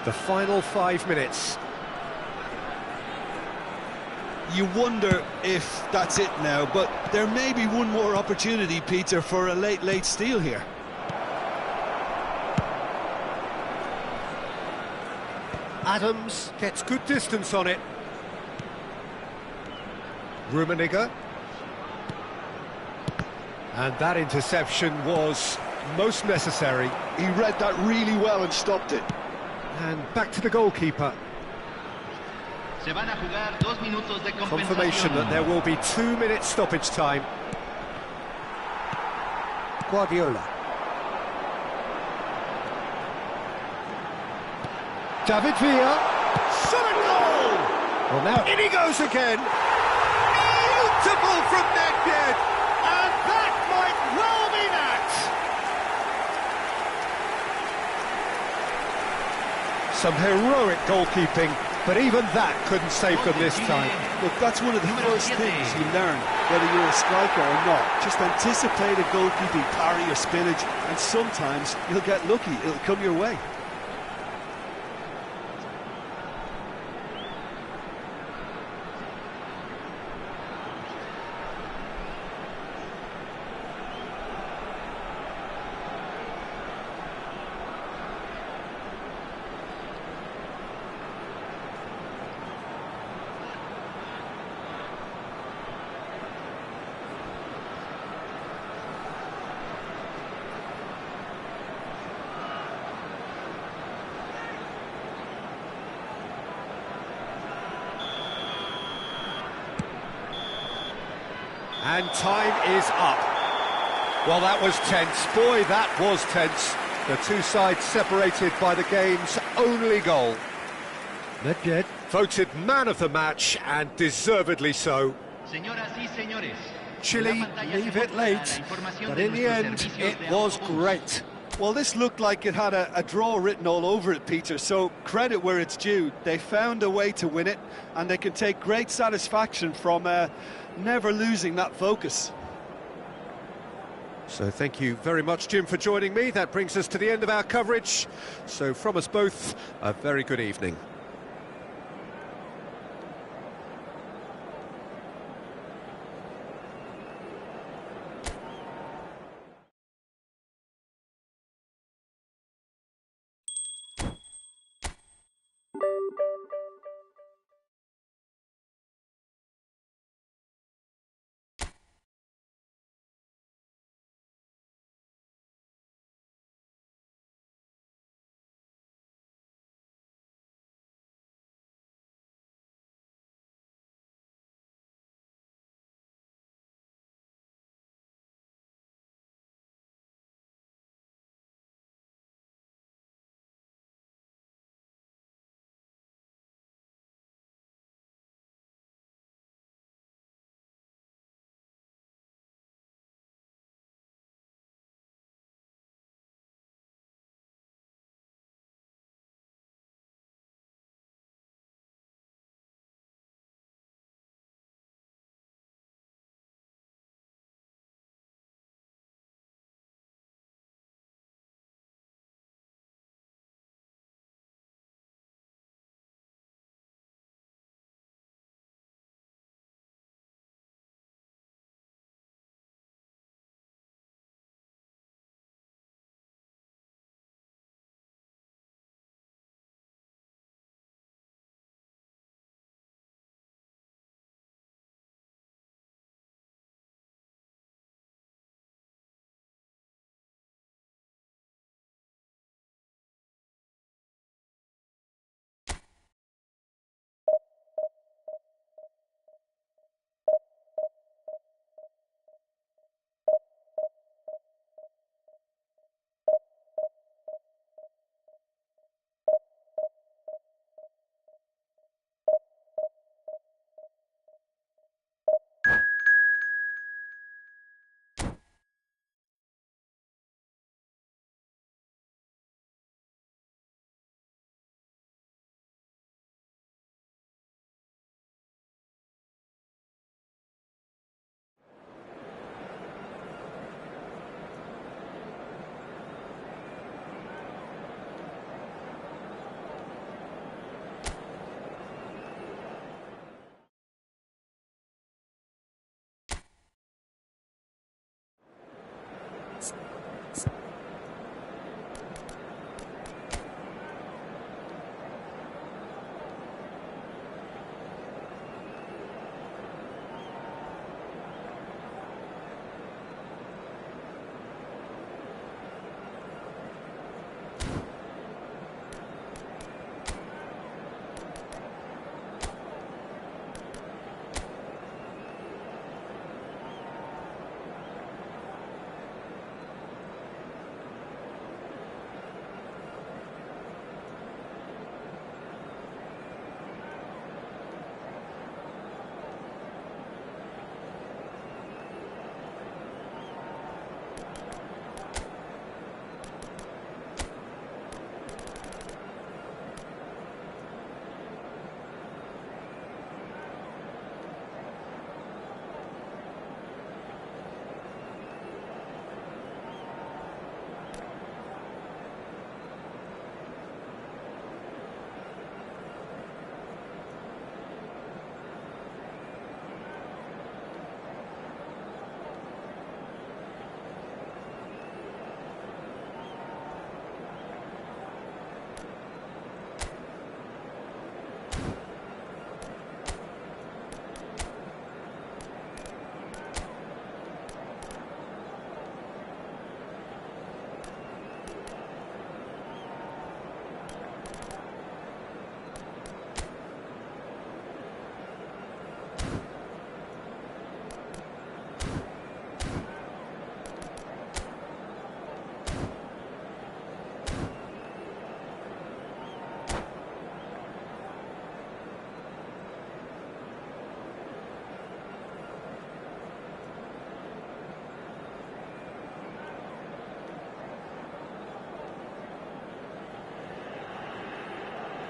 The final 5 minutes. You wonder if that's it now, but there may be one more opportunity, Peter, for a late steal here. Adams gets good distance on it. Rummenigge. And that interception was most necessary. He read that really well and stopped it. And back to the goalkeeper. Se van a jugar 2 minutos de Confirmation that compensación. there will be 2 minutes stoppage time. Guardiola. David Villa. Shot a goal! Well, now In he goes again. Beautiful from Nedved. And that might well be that. some heroic goalkeeping, but even that couldn't save them this time. Look, that's one of the first things you learn, whether you're a striker or not. Just anticipate a goalkeeping parry or spinach, and sometimes you'll get lucky, it'll come your way. And time is up. Well, that was tense. Boy, that was tense. The two sides separated by the game's only goal. Nedved voted man of the match, and deservedly so. Señoras y señores, Chile la pantalla leave se it muestra late, la información but de in the nuestros end, servicios it de was autobús. great. Well, this looked like it had a draw written all over it, Peter, so credit where it's due. They found a way to win it, and they can take great satisfaction from never losing that focus. So thank you very much, Jim, for joining me. That brings us to the end of our coverage. So from us both, a very good evening.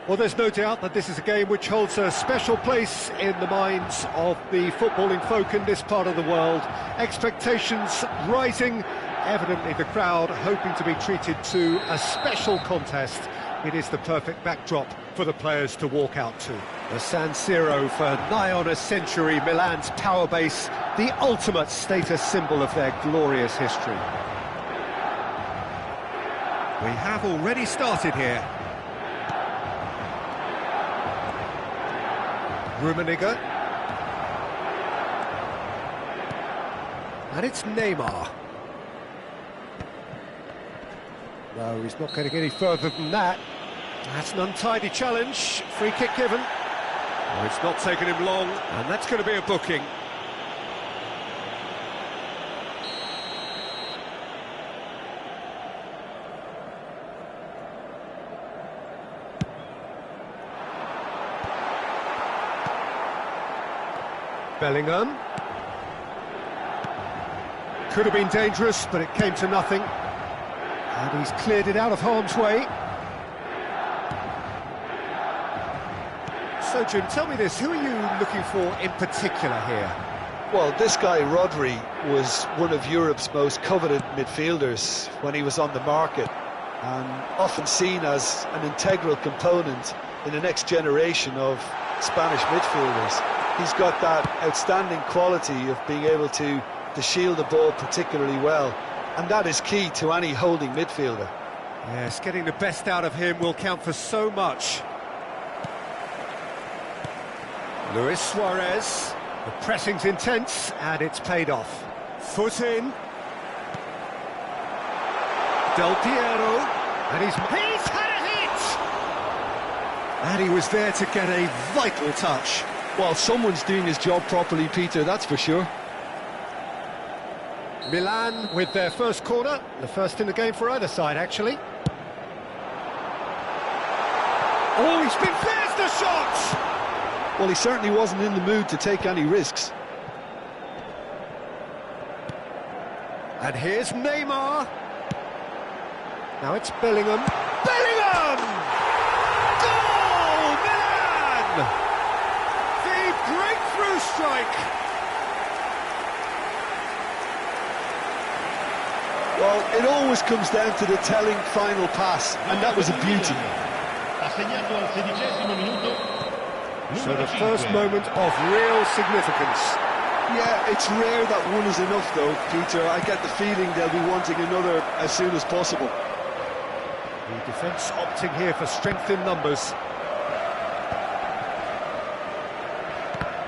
Well, there's no doubt that this is a game which holds a special place in the minds of the footballing folk in this part of the world. Expectations rising, evidently the crowd hoping to be treated to a special contest. It is the perfect backdrop for the players to walk out to. The San Siro, for nigh on a century, Milan's power base, the ultimate status symbol of their glorious history. We have already started here. Rummenigge. And it's Neymar. No, he's not getting any further than that. That's an untidy challenge. Free kick given. Oh, it's not taken him long, and that's going to be a booking. Bellingham. Could have been dangerous, but it came to nothing. And he's cleared it out of harm's way. So, Jim, tell me this, who are you looking for in particular here? Well, this guy, Rodri, was one of Europe's most coveted midfielders when he was on the market, and often seen as an integral component in the next generation of Spanish midfielders. He's got that outstanding quality of being able to shield the ball particularly well, and that is key to any holding midfielder. Yes, getting the best out of him will count for so much. Luis Suarez, the pressing's intense, and it's paid off. Foot in. Del Piero, and he's had a hit! And he was there to get a vital touch. Well, someone's doing his job properly, Peter, that's for sure. Milan with their first corner, the first in the game for either side, actually. Oh, there's the shot! Well, he certainly wasn't in the mood to take any risks. And here's Neymar. Now it's Bellingham. Bellingham! Goal, Milan! The breakthrough strike. Well, it always comes down to the telling final pass, and that was a beauty. So the first moment of real significance. Yeah, it's rare that one is enough though, Peter. I get the feeling they'll be wanting another as soon as possible. The defence opting here for strength in numbers.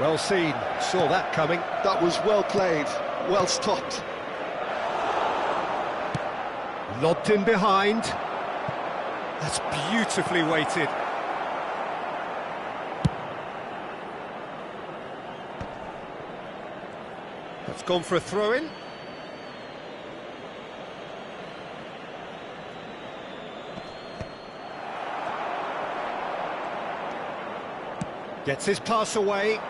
Well seen, saw that coming. That was well played, well stopped. Lobbed in behind. That's beautifully weighted. That's gone for a throw-in. Gets his pass away.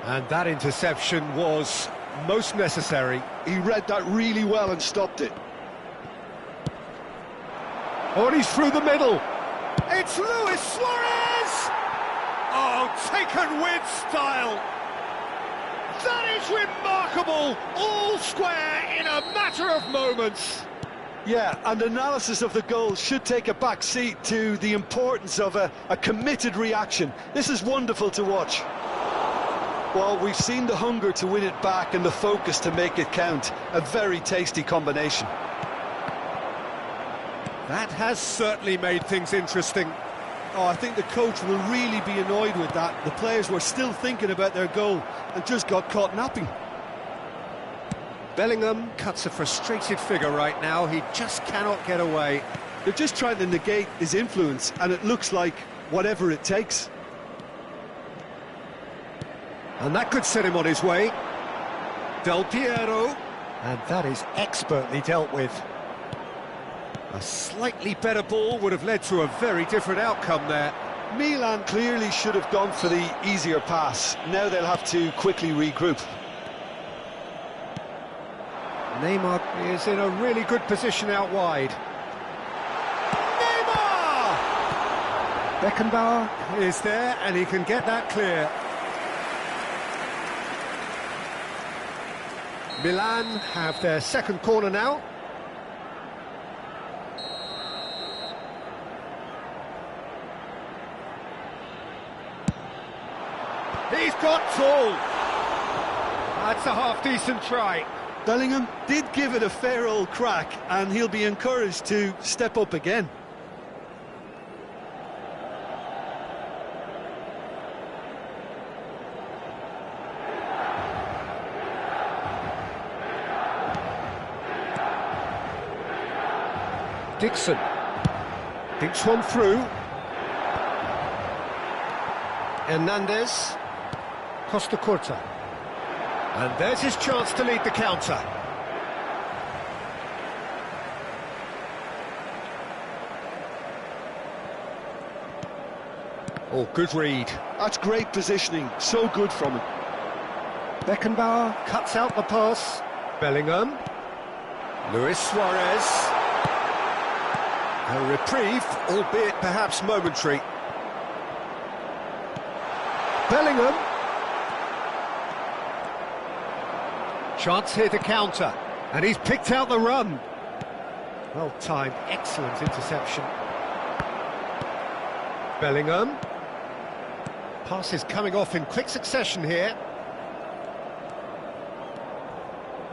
And that interception was most necessary. He read that really well and stopped it. Oh, and he's through the middle. It's Luis Suarez! Oh, taken with style. That is remarkable! All square in a matter of moments. Yeah, and analysis of the goal should take a back seat to the importance of a committed reaction. This is wonderful to watch. Well, we've seen the hunger to win it back and the focus to make it count. A very tasty combination. That has certainly made things interesting. Oh, I think the coach will really be annoyed with that. The players were still thinking about their goal and just got caught napping. Bellingham cuts a frustrated figure right now. He just cannot get away. They're just trying to negate his influence, and it looks like whatever it takes. And that could set him on his way. Del Piero. And that is expertly dealt with. A slightly better ball would have led to a very different outcome there. Milan clearly should have gone for the easier pass. Now they'll have to quickly regroup. Neymar is in a really good position out wide. Neymar! Beckenbauer is there, and he can get that clear. Milan have their second corner now. He's got tall. That's a half-decent try. Bellingham did give it a fair old crack, and he'll be encouraged to step up again. Dixon thinks one through. Hernandez, Costa Curta. And there's his chance to lead the counter. Oh, good read. That's great positioning, so good from him. Beckenbauer cuts out the pass. Bellingham. Luis Suarez. A reprieve, albeit perhaps momentary. Bellingham. Chance here to counter, and he's picked out the run. Well timed, excellent interception. Bellingham. Passes coming off in quick succession here.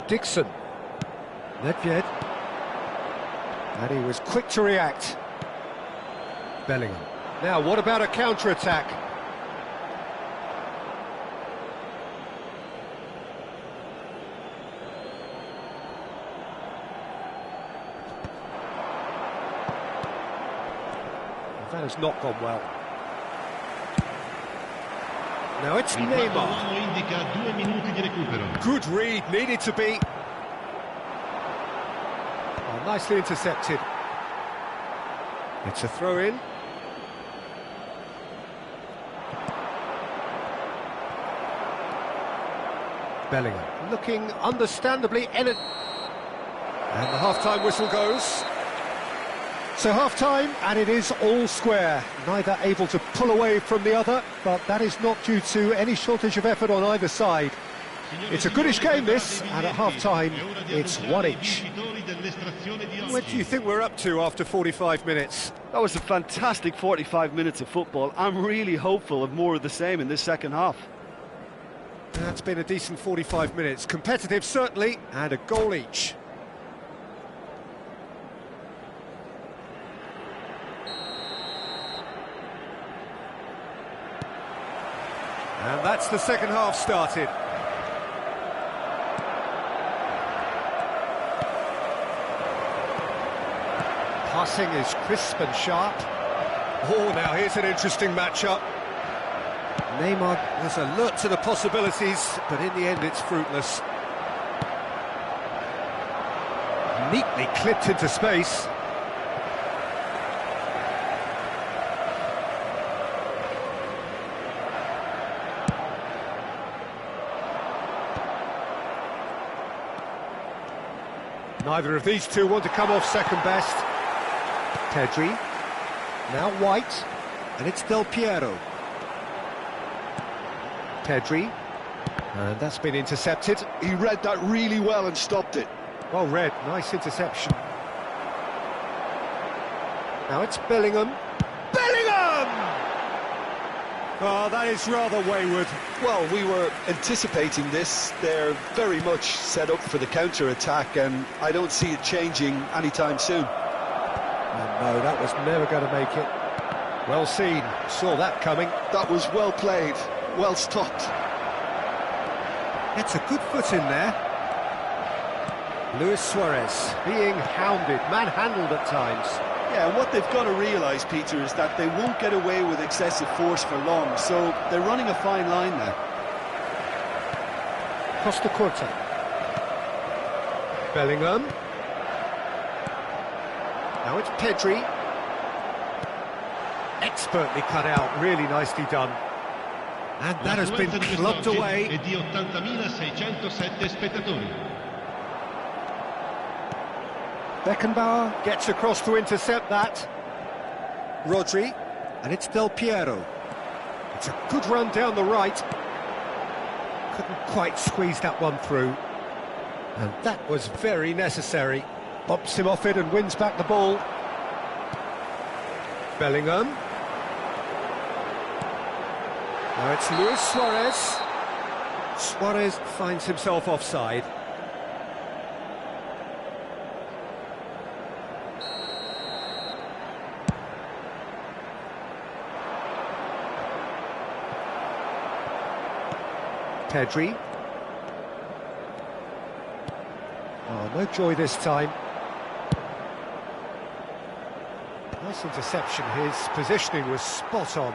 Dixon. Nedved. And he was quick to react. Bellingham. Now, what about a counter-attack? That has not gone well. Now it's Neymar. Good read, needed to be. Oh, nicely intercepted. It's a throw-in. Bellingham looking understandably energetic. And the half-time whistle goes. So half-time, and it is all square. Neither able to pull away from the other, but that is not due to any shortage of effort on either side. It's a goodish game, this, and at half-time, it's one each. What do you think we're up to after 45 minutes? That was a fantastic 45 minutes of football. I'm really hopeful of more of the same in this second half. That's been a decent 45 minutes. Competitive, certainly, and a goal each. And that's the second half started. Passing is crisp and sharp. Oh, now here's an interesting matchup. Neymar is alert to the possibilities, but in the end it's fruitless. Neatly clipped into space. Neither of these two want to come off second best. Pedri, now White, and it's Del Piero. Pedri, and that's been intercepted. He read that really well and stopped it. Well read, nice interception. Now it's Bellingham. Bellingham! Oh, that is rather wayward. Well, we were anticipating this. They're very much set up for the counter-attack, and I don't see it changing anytime soon. No, that was never going to make it. Well seen, saw that coming. That was well played, well stopped. It's a good foot in there. Luis Suarez being hounded, manhandled at times. Yeah, and what they've got to realise, Peter, is that they won't get away with excessive force for long, so they're running a fine line now. Costa Curta. Bellingham. Now it's Pedri. Expertly cut out, really nicely done. And that has been clubbed away. Beckenbauer gets across to intercept that. Rodri. And it's Del Piero. It's a good run down the right. Couldn't quite squeeze that one through. And that was very necessary. Bumps him off it and wins back the ball. Bellingham. Now it's Luis Suarez. Suarez finds himself offside. Pedri. Oh, no joy this time. Nice interception, his positioning was spot on.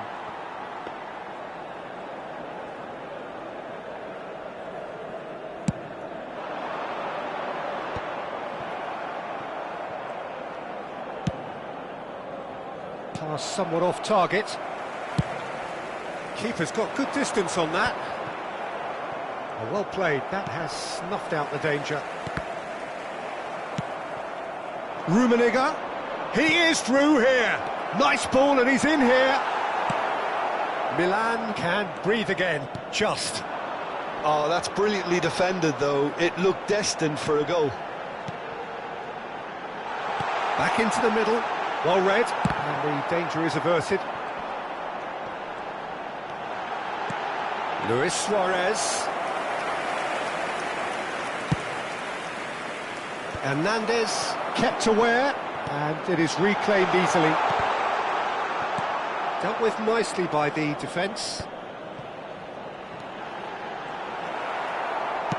Pass somewhat off target. Keeper's got good distance on that. Oh, well played, that has snuffed out the danger. Rummenigge. He is through here. Nice ball and he's in here. Milan can breathe again, just. Oh, that's brilliantly defended, though. It looked destined for a goal. Back into the middle, well read, and the danger is averted. Luis Suarez. Hernandez kept aware, and it is reclaimed easily. Dealt with nicely by the defence.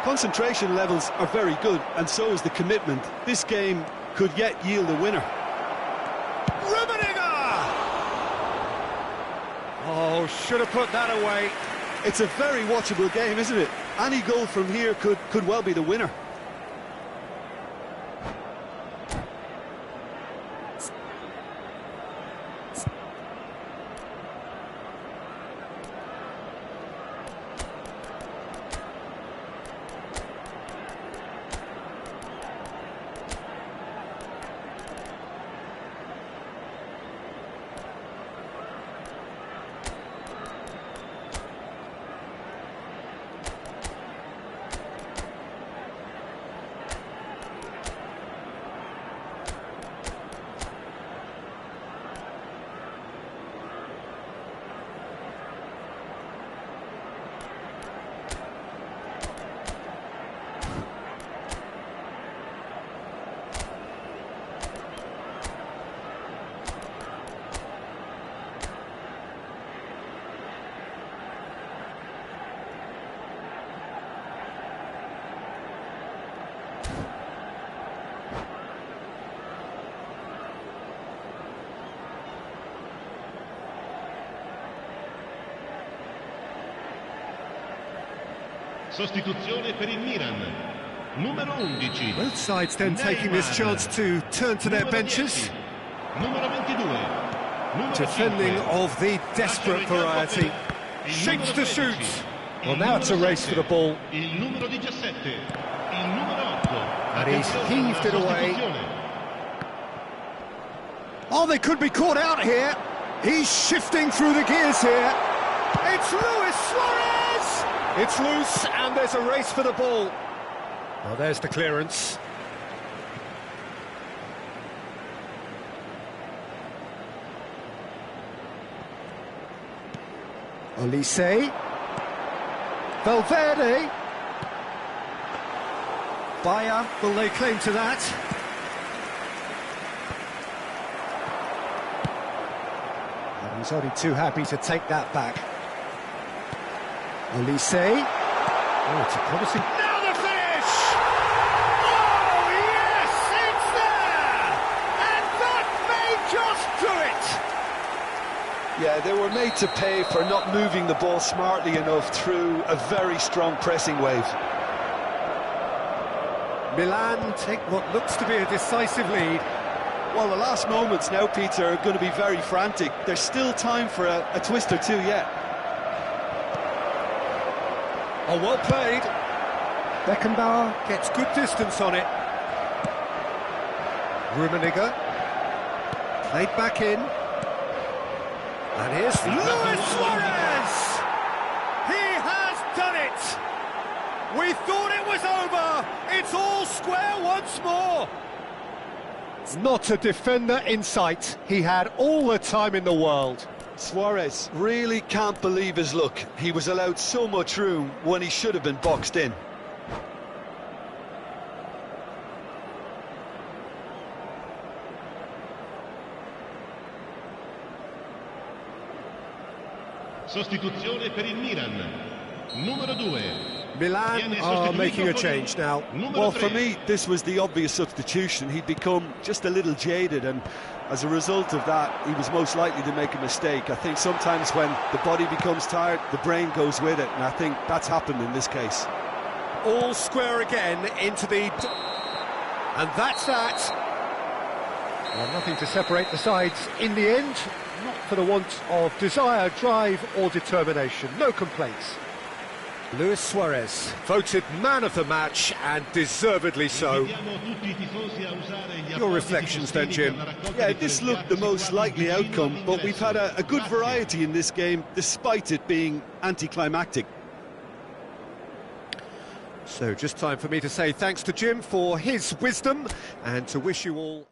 Concentration levels are very good, and so is the commitment. This game could yet yield a winner. Rummenigge! Oh, should have put that away. It's a very watchable game, isn't it? Any goal from here could well be the winner. Sostituzione per il Milan. Numero 11. Both sides then taking this chance to turn to their benches. Numero 22. Numero Defending 5. of the desperate variety. Shapes to shoot. Well, now it's a race for the ball. Il numero 17. Il numero 8. And he's heaved it away. Oh, they could be caught out here. He's shifting through the gears here. It's Luis Suarez! It's loose, and there's a race for the ball. Well, there's the clearance. Olise. Valverde. Bayer will lay claim to that. And he's only too happy to take that back. Olise. Oh, it's a promising... Now the finish! Oh, yes, it's there! And that may just do it! Yeah, they were made to pay for not moving the ball smartly enough through a very strong pressing wave. Milan take what looks to be a decisive lead. Well, the last moments now, Peter, are going to be very frantic. There's still time for a twist or two yet. Oh, well played. Beckenbauer gets good distance on it. Rummenigge. Played back in. And here's Luis Suarez! He has done it! We thought it was over! It's all square once more! Not a defender in sight. He had all the time in the world. Suarez really can't believe his luck. He was allowed so much room when he should have been boxed in. Sostituzione per il Milan. Numero 2. Milan are making a change now. Well, for me, this was the obvious substitution. He'd become just a little jaded, and as a result of that, he was most likely to make a mistake. I think sometimes when the body becomes tired, the brain goes with it, and I think that's happened in this case. All square again into the... And that's that. Well, nothing to separate the sides in the end, not for the want of desire, drive or determination. No complaints. Luis Suarez, voted man of the match, and deservedly so. Your reflections then, Jim? Yeah, this looked the most likely outcome, but we've had a good variety in this game, despite it being anticlimactic. So just time for me to say thanks to Jim for his wisdom and to wish you all...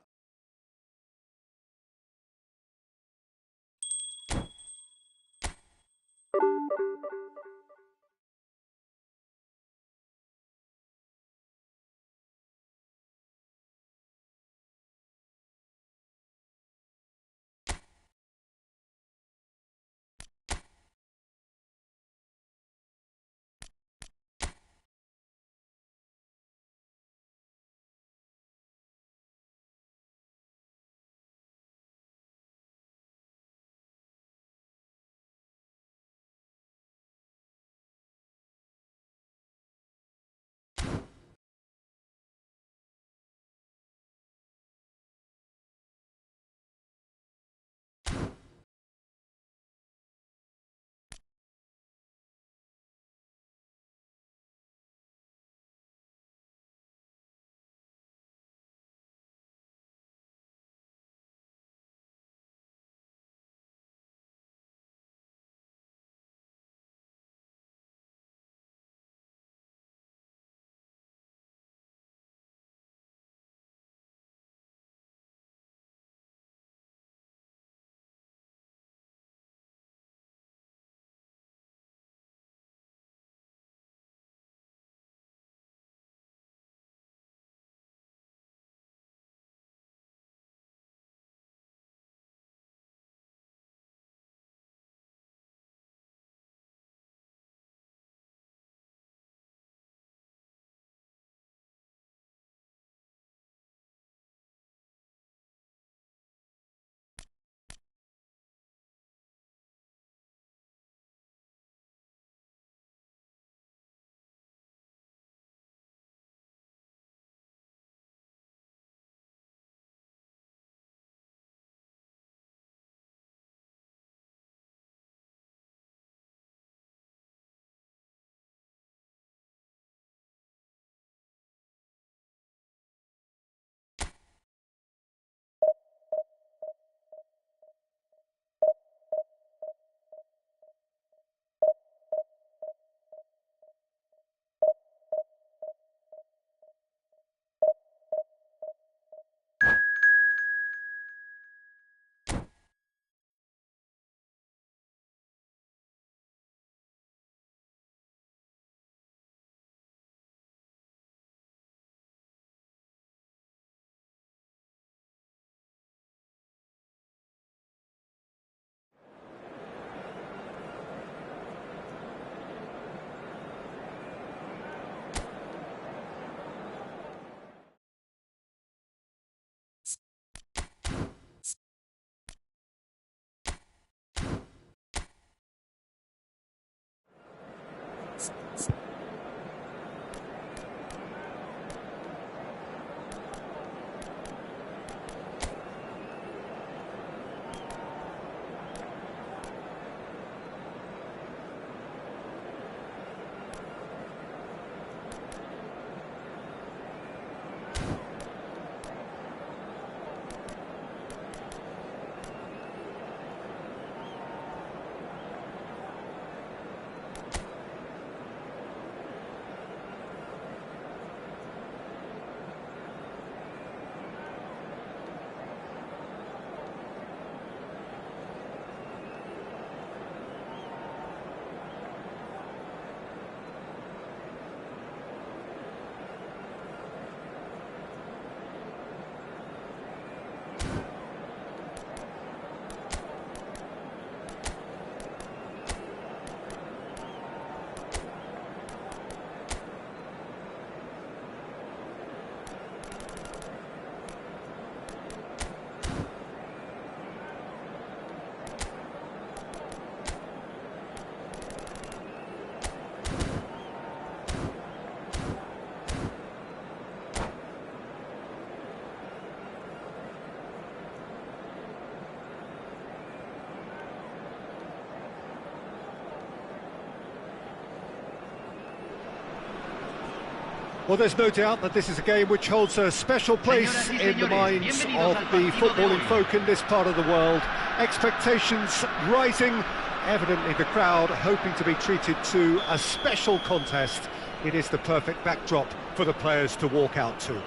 Well, there's no doubt that this is a game which holds a special place in the minds of the footballing folk in this part of the world. Expectations rising, evidently the crowd hoping to be treated to a special contest. It is the perfect backdrop for the players to walk out to. And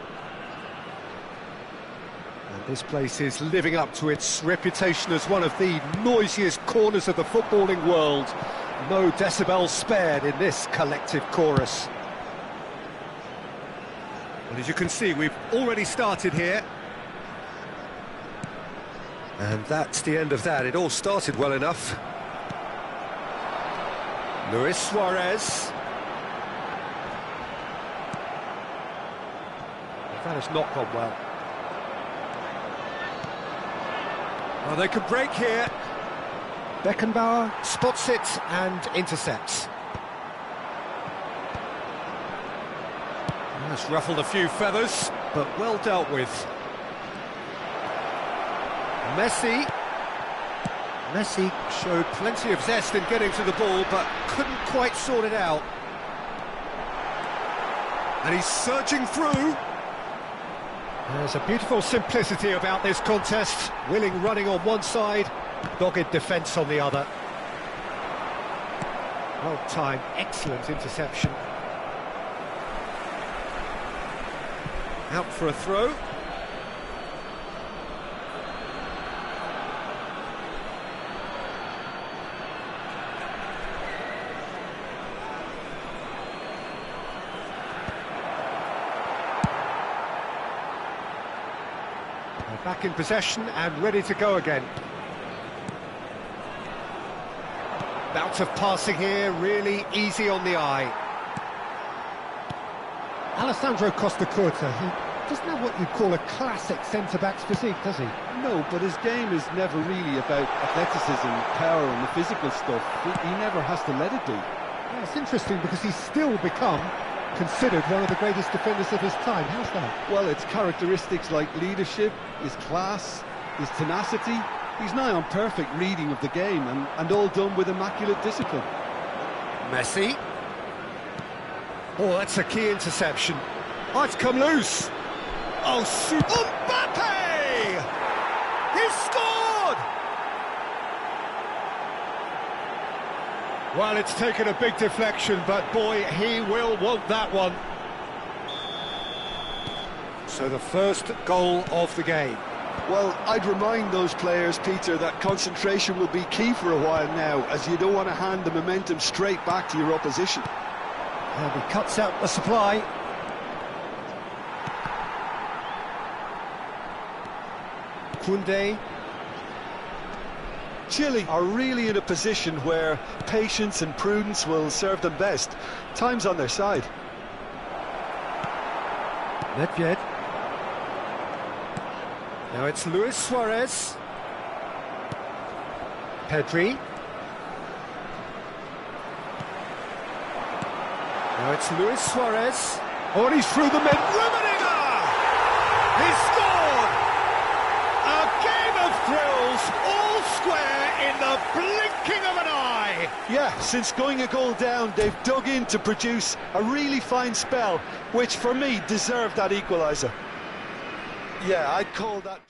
this place is living up to its reputation as one of the noisiest corners of the footballing world. No decibels spared in this collective chorus. And as you can see, we've already started here. And that's the end of that. It all started well enough. Luis Suarez. That has not gone well. Well, they could break here. Beckenbauer spots it and intercepts. That's ruffled a few feathers, but well dealt with. Messi showed plenty of zest in getting to the ball, but couldn't quite sort it out. And he's surging through. There's a beautiful simplicity about this contest. Willing running on one side, dogged defence on the other. Well timed, excellent interception. Out for a throw. They're back in possession and ready to go again. Bout of passing here, really easy on the eye. Alessandro Costacurta, he doesn't have what you'd call a classic centre-back's physique, does he? No, but his game is never really about athleticism, power and the physical stuff. He never has to let it be. Yeah, it's interesting because he's still become considered one of the greatest defenders of his time. How's that? Well, it's characteristics like leadership, his class, his tenacity. He's nigh on perfect reading of the game and all done with immaculate discipline. Messi. Oh, that's a key interception. Oh, it's come loose. Oh, super. Mbappe! He scored! Well, it's taken a big deflection, but boy, he will want that one. So the first goal of the game. Well, I'd remind those players, Peter, that concentration will be key for a while now, as you don't want to hand the momentum straight back to your opposition. And he cuts out the supply. Koundé. Chile are really in a position where patience and prudence will serve them best. Time's on their side. Nedved. Now it's Luis Suarez. Pedri. Now it's Luis Suarez. Oh, and he's through the mid. Rummenigge! He scored! A game of thrills, all square in the blinking of an eye! Yeah, since going a goal down, they've dug in to produce a really fine spell, which for me deserved that equaliser. Yeah, I'd call that...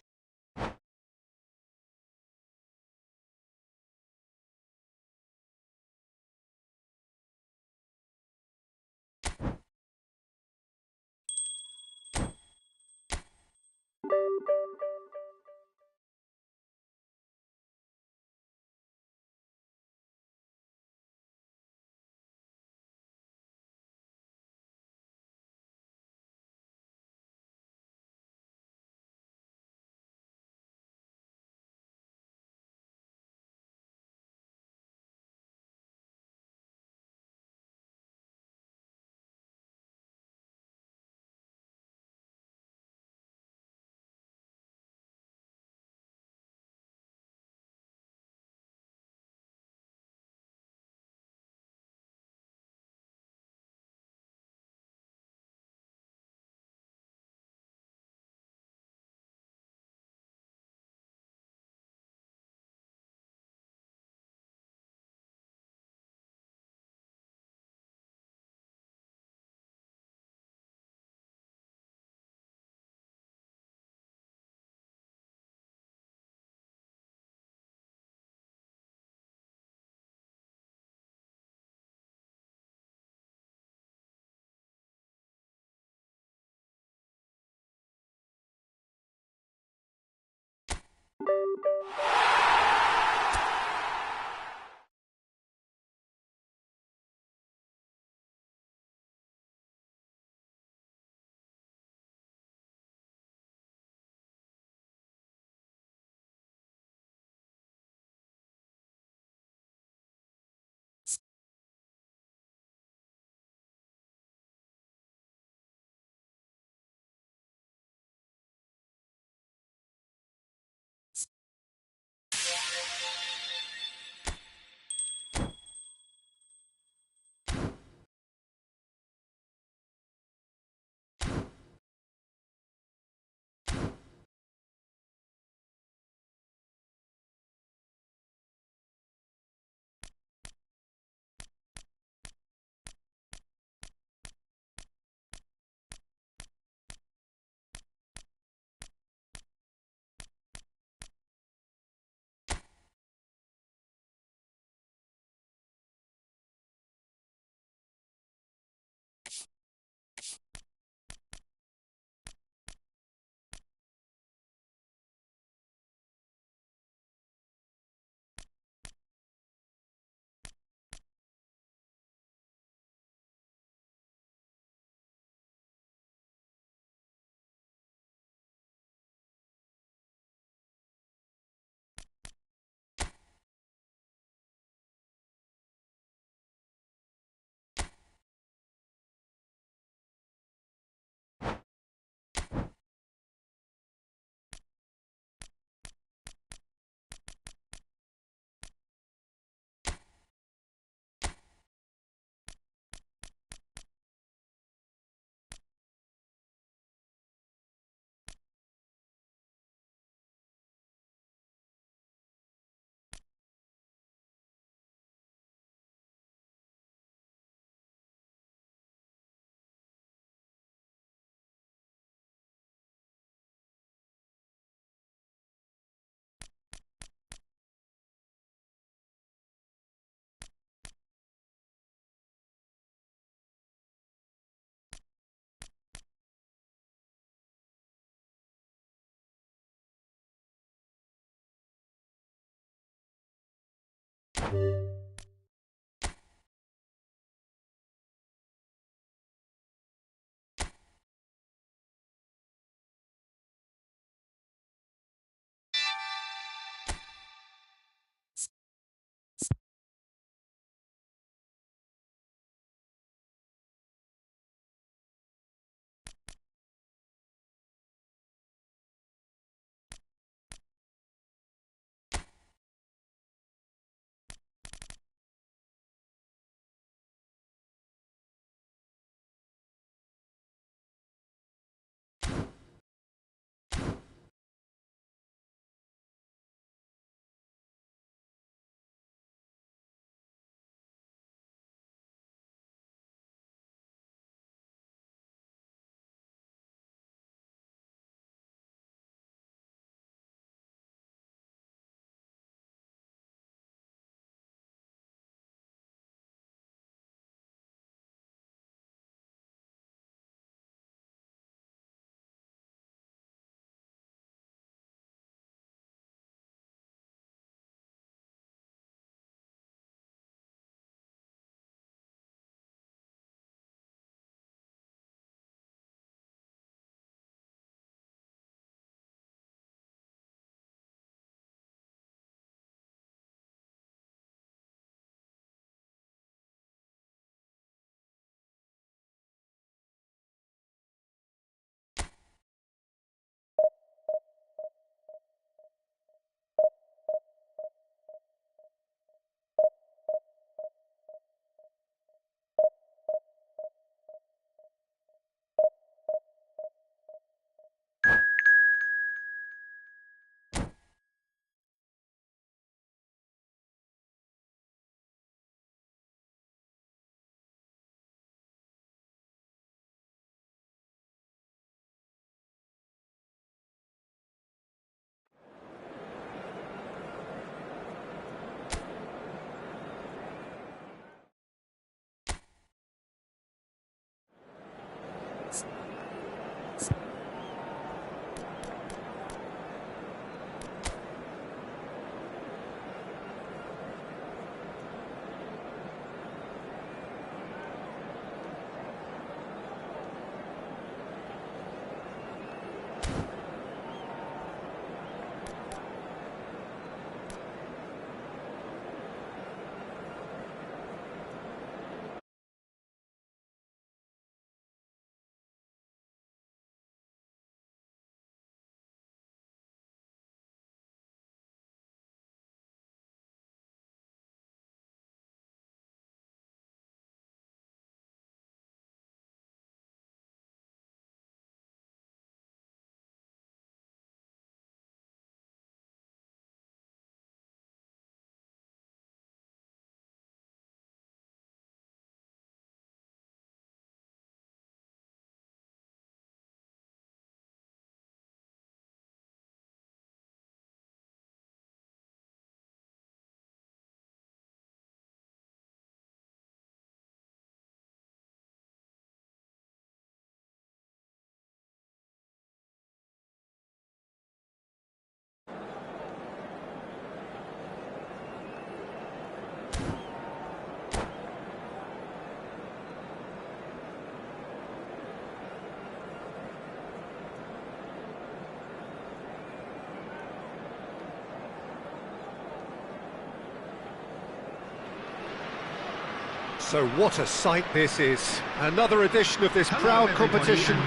So what a sight this is. Another edition of this proud competition,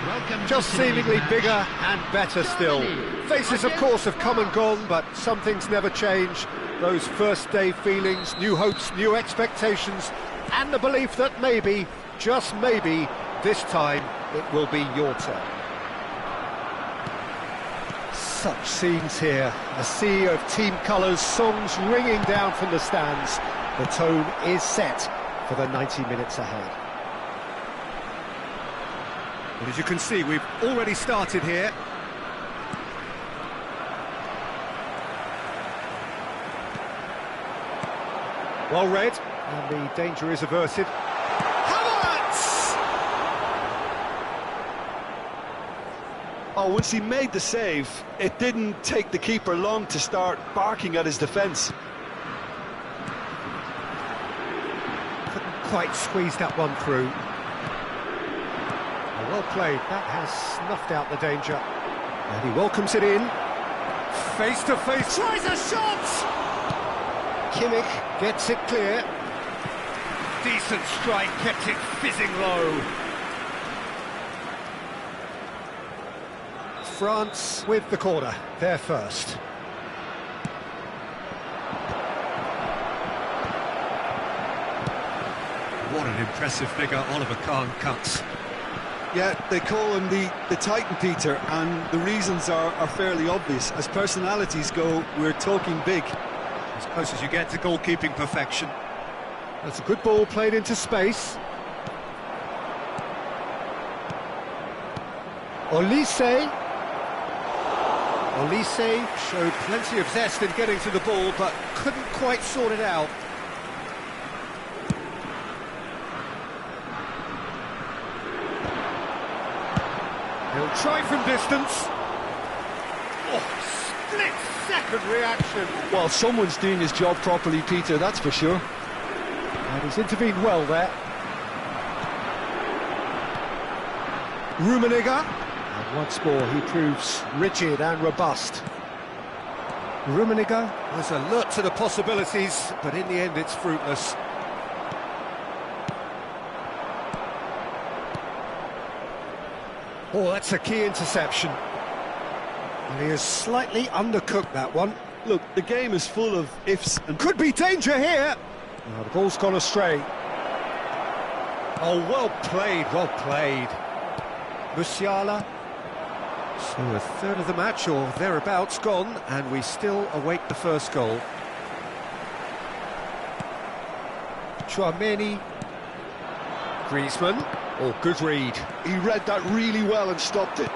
just seemingly bigger and better still. Faces, of course, have come and gone, but some things never change. Those first day feelings, new hopes, new expectations, and the belief that maybe, just maybe, this time it will be your turn. Such scenes here, a sea of team colours, songs ringing down from the stands. The tone is set for the 90 minutes ahead. Well, as you can see, we've already started here. Well read, and the danger is averted. Oh, once he made the save, it didn't take the keeper long to start barking at his defence. quite squeeze that one through. Well played, that has snuffed out the danger. And he welcomes it in. Face to face, tries a shot! Kimmich gets it clear. Decent strike, kept it fizzing low. France with the corner, they're first. What an impressive figure Oliver Kahn cuts. Yeah, they call him the Titan, Peter, and the reasons are fairly obvious. As personalities go, we're talking big. As close as you get to goalkeeping perfection. That's a good ball played into space. Olise showed plenty of zest in getting to the ball, but couldn't quite sort it out. He'll try from distance. Oh, split-second reaction. Well, someone's doing his job properly, Peter, that's for sure. And he's intervened well there. Rummenigge. And once more, he proves rigid and robust. Rummenigge was alert to the possibilities, but in the end it's fruitless. Oh, that's a key interception. And he has slightly undercooked that one. Look, the game is full of ifs and... Could be danger here! Oh, the ball's gone astray. Oh, well played, well played. Musiala. So a third of the match, or thereabouts, gone, and we still await the first goal. Chouameni. Griezmann. Oh, good read. He read that really well and stopped it.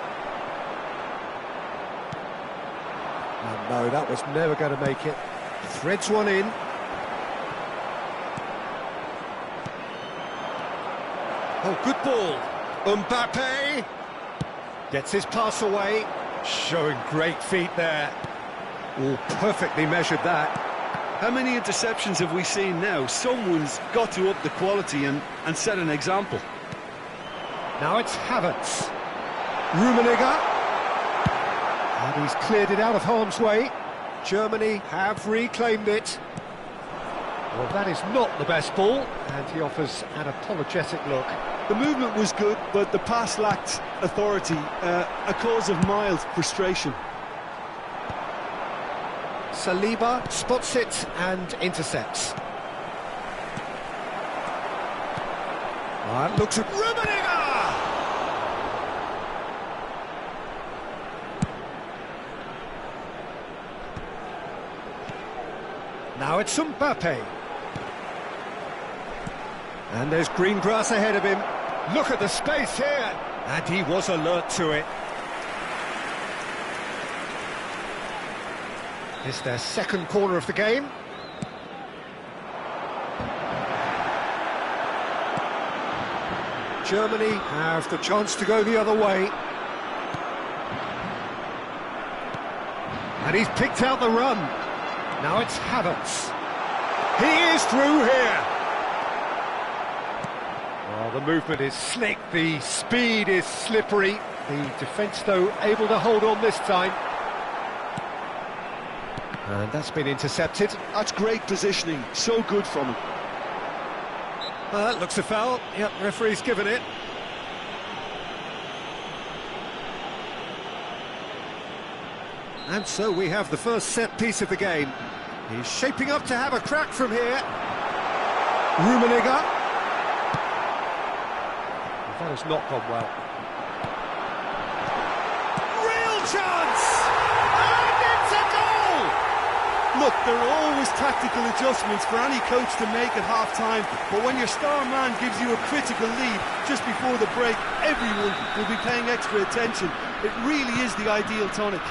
Oh, no, that was never going to make it. Threads one in. Oh, good ball. Mbappe gets his pass away, showing great feet there. Oh, perfectly measured that. How many interceptions have we seen now? Someone's got to up the quality and set an example. Now it's Havertz. Rummenigge. And he's cleared it out of harm's way. Germany have reclaimed it. Well, that is not the best ball, and he offers an apologetic look. The movement was good, but the pass lacked authority, a cause of mild frustration. Saliba spots it and intercepts. That looks at Rummenigge! Now it's Mbappe. And there's green grass ahead of him. Look at the space here. And he was alert to it. It's their second corner of the game. Germany have the chance to go the other way. And he's picked out the run. Now it's Havertz. He is through here. Well, the movement is slick, the speed is slippery. The defence, though, able to hold on this time. And that's been intercepted. That's great positioning, so good from him. That looks a foul. Yep, referee's given it. And so we have the first set piece of the game. He's shaping up to have a crack from here. Rummenigge. That has not gone well. Real chance! And it's a goal! Look, there are always tactical adjustments for any coach to make at half-time, but when your star man gives you a critical lead just before the break, everyone will be paying extra attention. It really is the ideal tonic.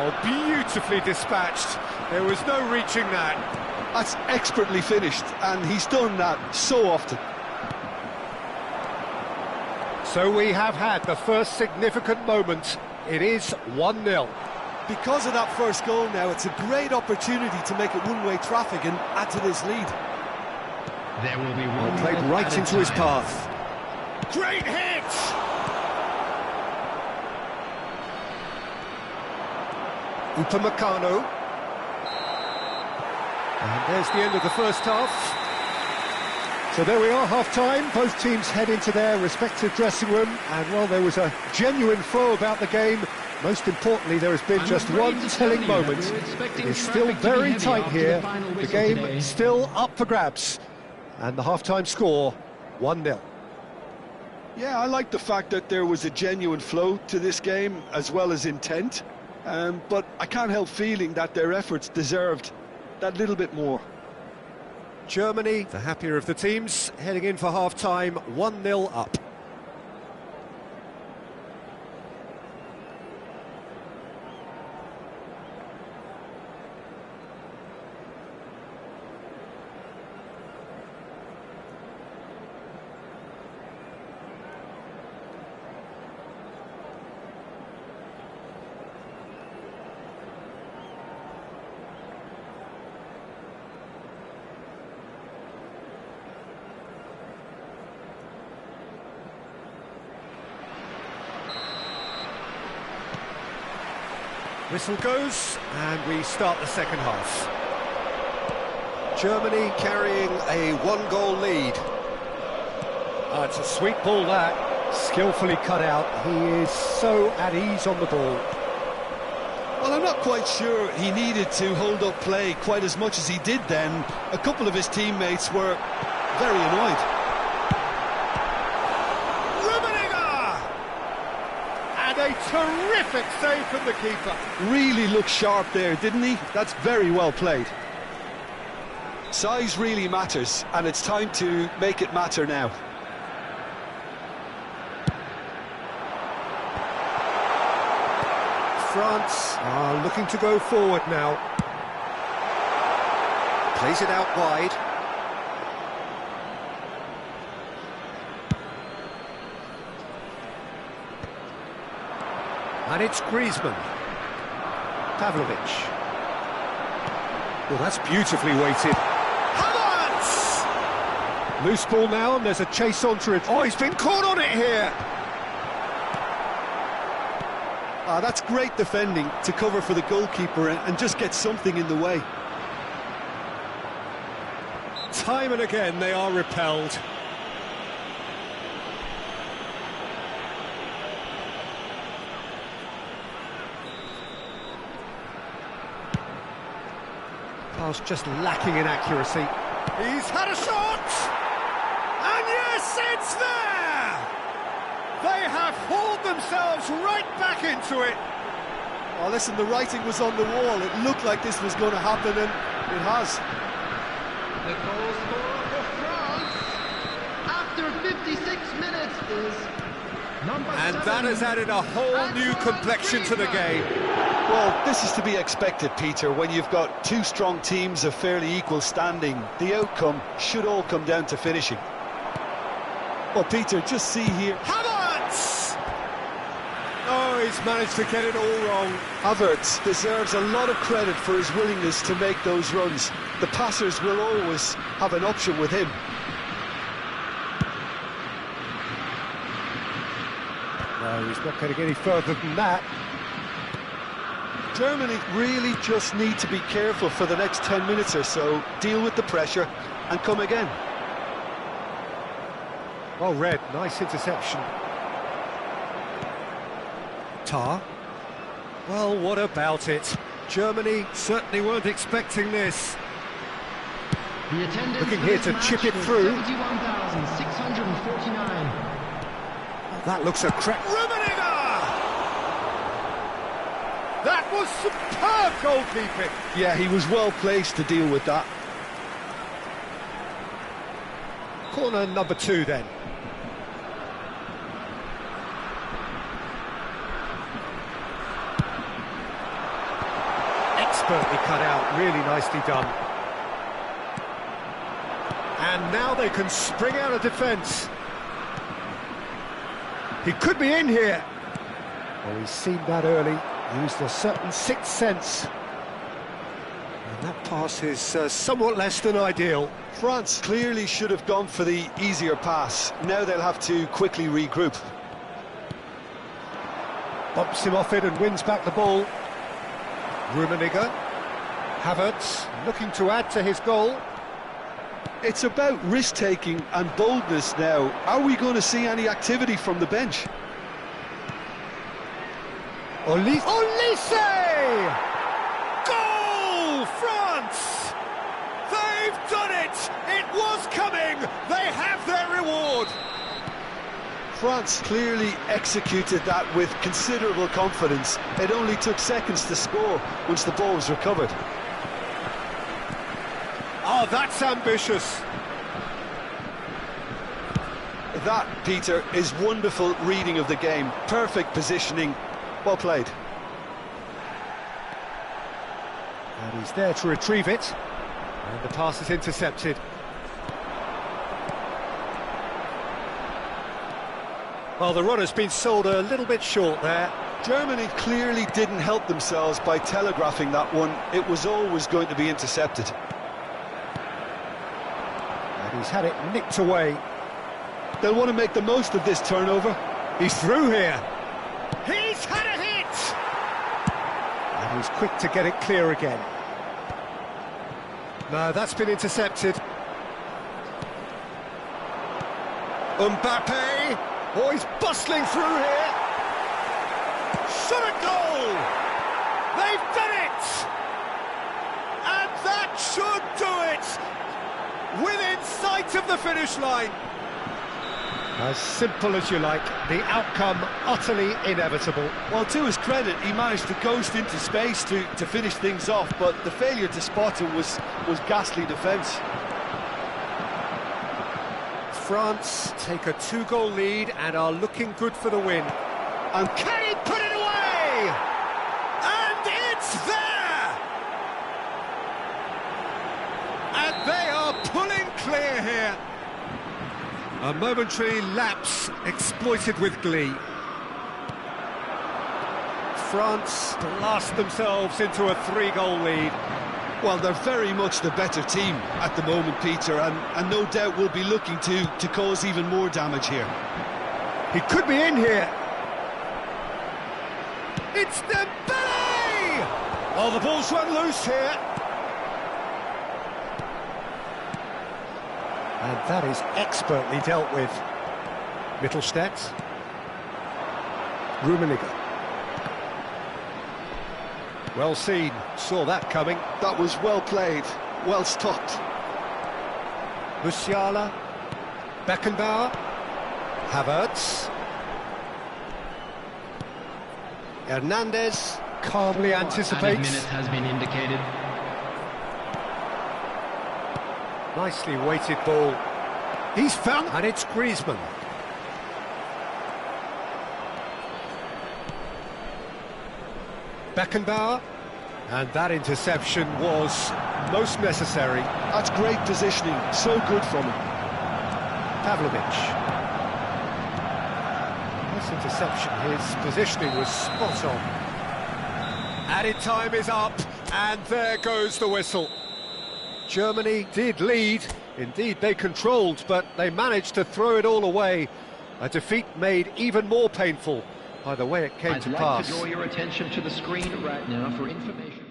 Oh, beautifully dispatched. There was no reaching that. That's expertly finished, and he's done that so often. So we have had the first significant moment. It is 1-0. Because of that first goal now, it's a great opportunity to make it one-way traffic and add to this lead. There will be one Played right into his path. Great hit! Upamecano. And there's the end of the first half. So there we are, half-time. Both teams head into their respective dressing room. And while there was a genuine flow about the game, most importantly, there has been just one telling moment. It is still very tight here. The game still up for grabs. And the half-time score, 1-0. Yeah, I like the fact that there was a genuine flow to this game, as well as intent. But I can't help feeling that their efforts deserved that little bit more. Germany, the happier of the teams, heading in for half-time, 1-0 up. Whistle goes, and we start the second half. Germany carrying a one-goal lead. Oh, it's a sweet ball, that. Skillfully cut out. He is so at ease on the ball. Well, I'm not quite sure he needed to hold up play quite as much as he did then. A couple of his teammates were very annoyed. A terrific save from the keeper. Really looked sharp there, didn't he? That's very well played. Size really matters, and it's time to make it matter now. France are looking to go forward now. Plays it out wide. And it's Griezmann. Pavlovic. Well, that's beautifully weighted. Havertz! Loose ball now, and there's a chase onto it. Oh, he's been caught on it here! That's great defending to cover for the goalkeeper and just get something in the way. Time and again, they are repelled. Pass just lacking in accuracy. He's had a shot! And yes, it's there! They have hauled themselves right back into it. Oh, listen, the writing was on the wall. It looked like this was going to happen, and it has. The goal scorer for France after 56 minutes is number 7. And that has added a whole new complexion to the game. Well, this is to be expected, Peter. When you've got two strong teams of fairly equal standing, the outcome should all come down to finishing. Well, Peter, just see here. Havertz! Oh, he's managed to get it all wrong. Havertz deserves a lot of credit for his willingness to make those runs. The passers will always have an option with him. No, he's not getting any further than that. Germany really just need to be careful for the next 10 minutes or so, deal with the pressure and come again. Well read, nice interception. Tar. Well, what about it? Germany certainly weren't expecting this. Looking here to chip it through. 71,649. That looks a crack. That was superb goalkeeping. Yeah, he was well placed to deal with that. Corner number 2 then. Expertly cut out, really nicely done. And now they can spring out of defence. He could be in here. Well, he's seen that early. Used a certain sixth sense. And that pass is somewhat less than ideal. France clearly should have gone for the easier pass. Now they'll have to quickly regroup. Bumps him off it and wins back the ball. Rummenigge. Havertz looking to add to his goal. It's about risk-taking and boldness now. Are we going to see any activity from the bench? Olise! Goal! France! They've done it! It was coming! They have their reward! France clearly executed that with considerable confidence. It only took seconds to score once the ball was recovered. Oh, that's ambitious. That, Peter, is wonderful reading of the game. Perfect positioning. Well played. And he's there to retrieve it. And the pass is intercepted. Well, the runner's been sold a little bit short there. Germany clearly didn't help themselves by telegraphing that one. It was always going to be intercepted. And he's had it nicked away. They'll want to make the most of this turnover. He's through here. He's had a hit! And he's quick to get it clear again. No, that's been intercepted. Mbappe! Oh, he's bustling through here. Shot a goal! They've done it! And that should do it! Within sight of the finish line. As simple as you like, the outcome utterly inevitable. Well, to his credit, he managed to ghost into space to finish things off, but the failure to spot him was ghastly defence. France take a 2-goal lead and are looking good for the win. And can he put it away? And it's there! And they are pulling clear here. A momentary lapse exploited with glee. France blast themselves into a 3-goal lead. Well, they're very much the better team at the moment, Peter, and no doubt will be looking to cause even more damage here. He could be in here. It's Dembele! Oh, the ball's run loose here. And that is expertly dealt with. Mittelstadt. Rummenigge. Well seen, saw that coming. That was well played, well stopped. Musiala. Beckenbauer. Havertz. Hernandez calmly anticipates. Minute has been indicated. Nicely weighted ball. He's found, and it's Griezmann. Beckenbauer, and that interception was most necessary. That's great positioning, so good from him. Pavlovic. This interception, his positioning was spot on. Added time is up, and there goes the whistle. Germany did lead, indeed they controlled, but they managed to throw it all away. A defeat made even more painful by the way it came to pass. I'd like to draw your attention to the screen right now for information.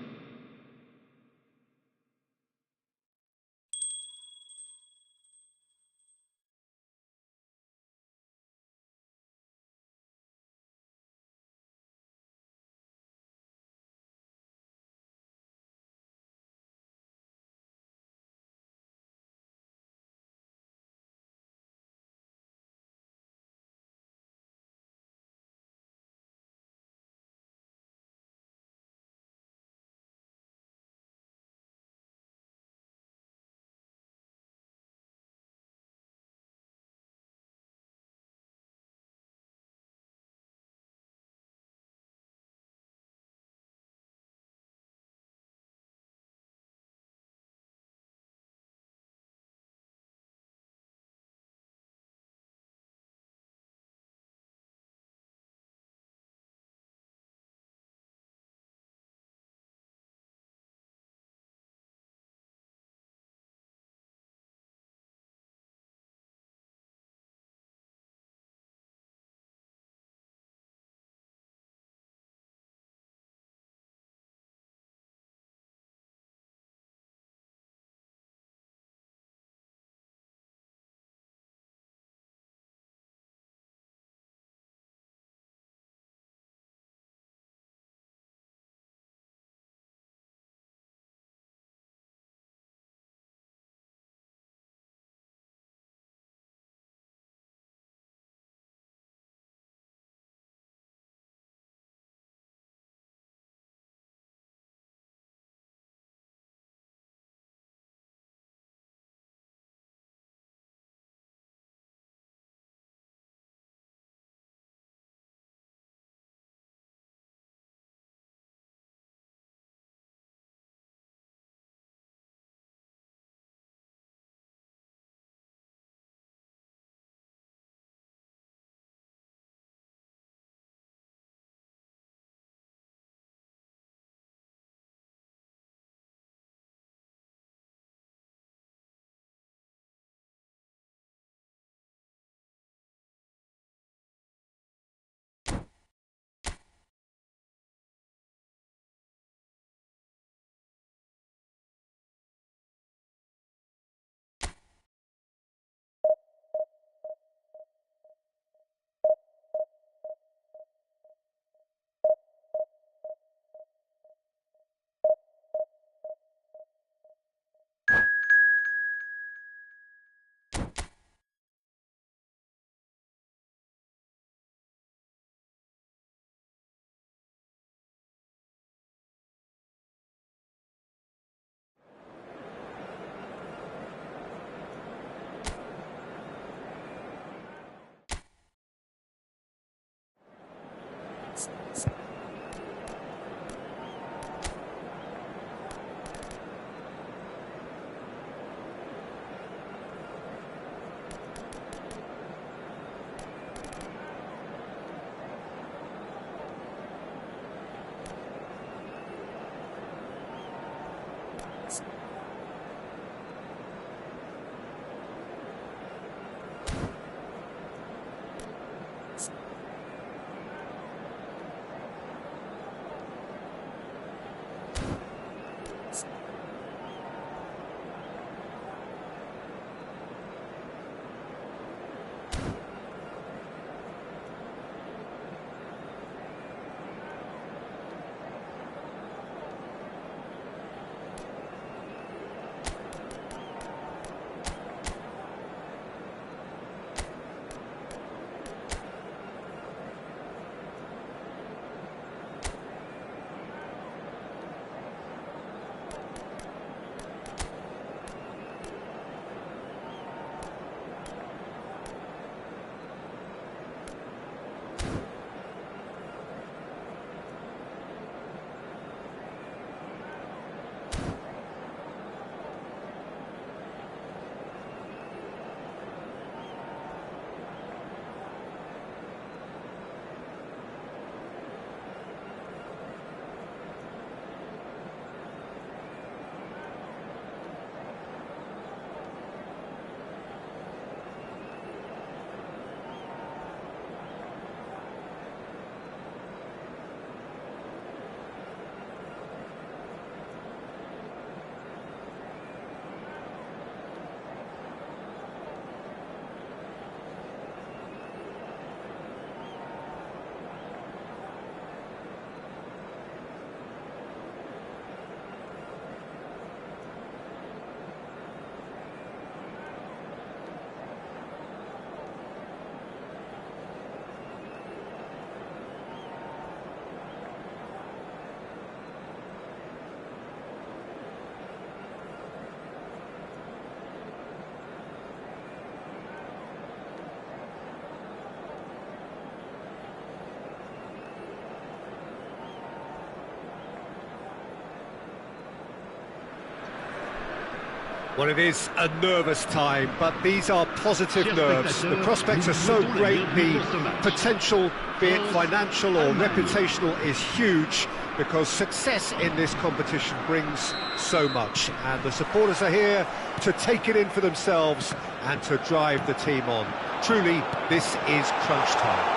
Well, it is a nervous time, but these are positive nerves. The prospects are so great, the potential, be it financial or reputational, is huge, because success in this competition brings so much. And the supporters are here to take it in for themselves and to drive the team on. Truly, this is crunch time.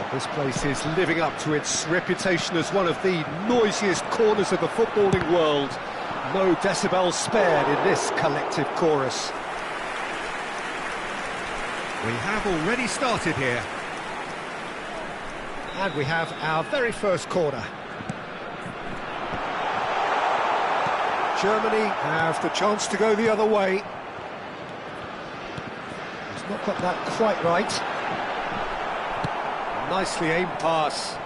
And this place is living up to its reputation as one of the noisiest corners of the footballing world. No decibels spared in this collective chorus. We have already started here. And we have our very first corner. Germany have the chance to go the other way. He's not got that quite right. Nicely aimed pass.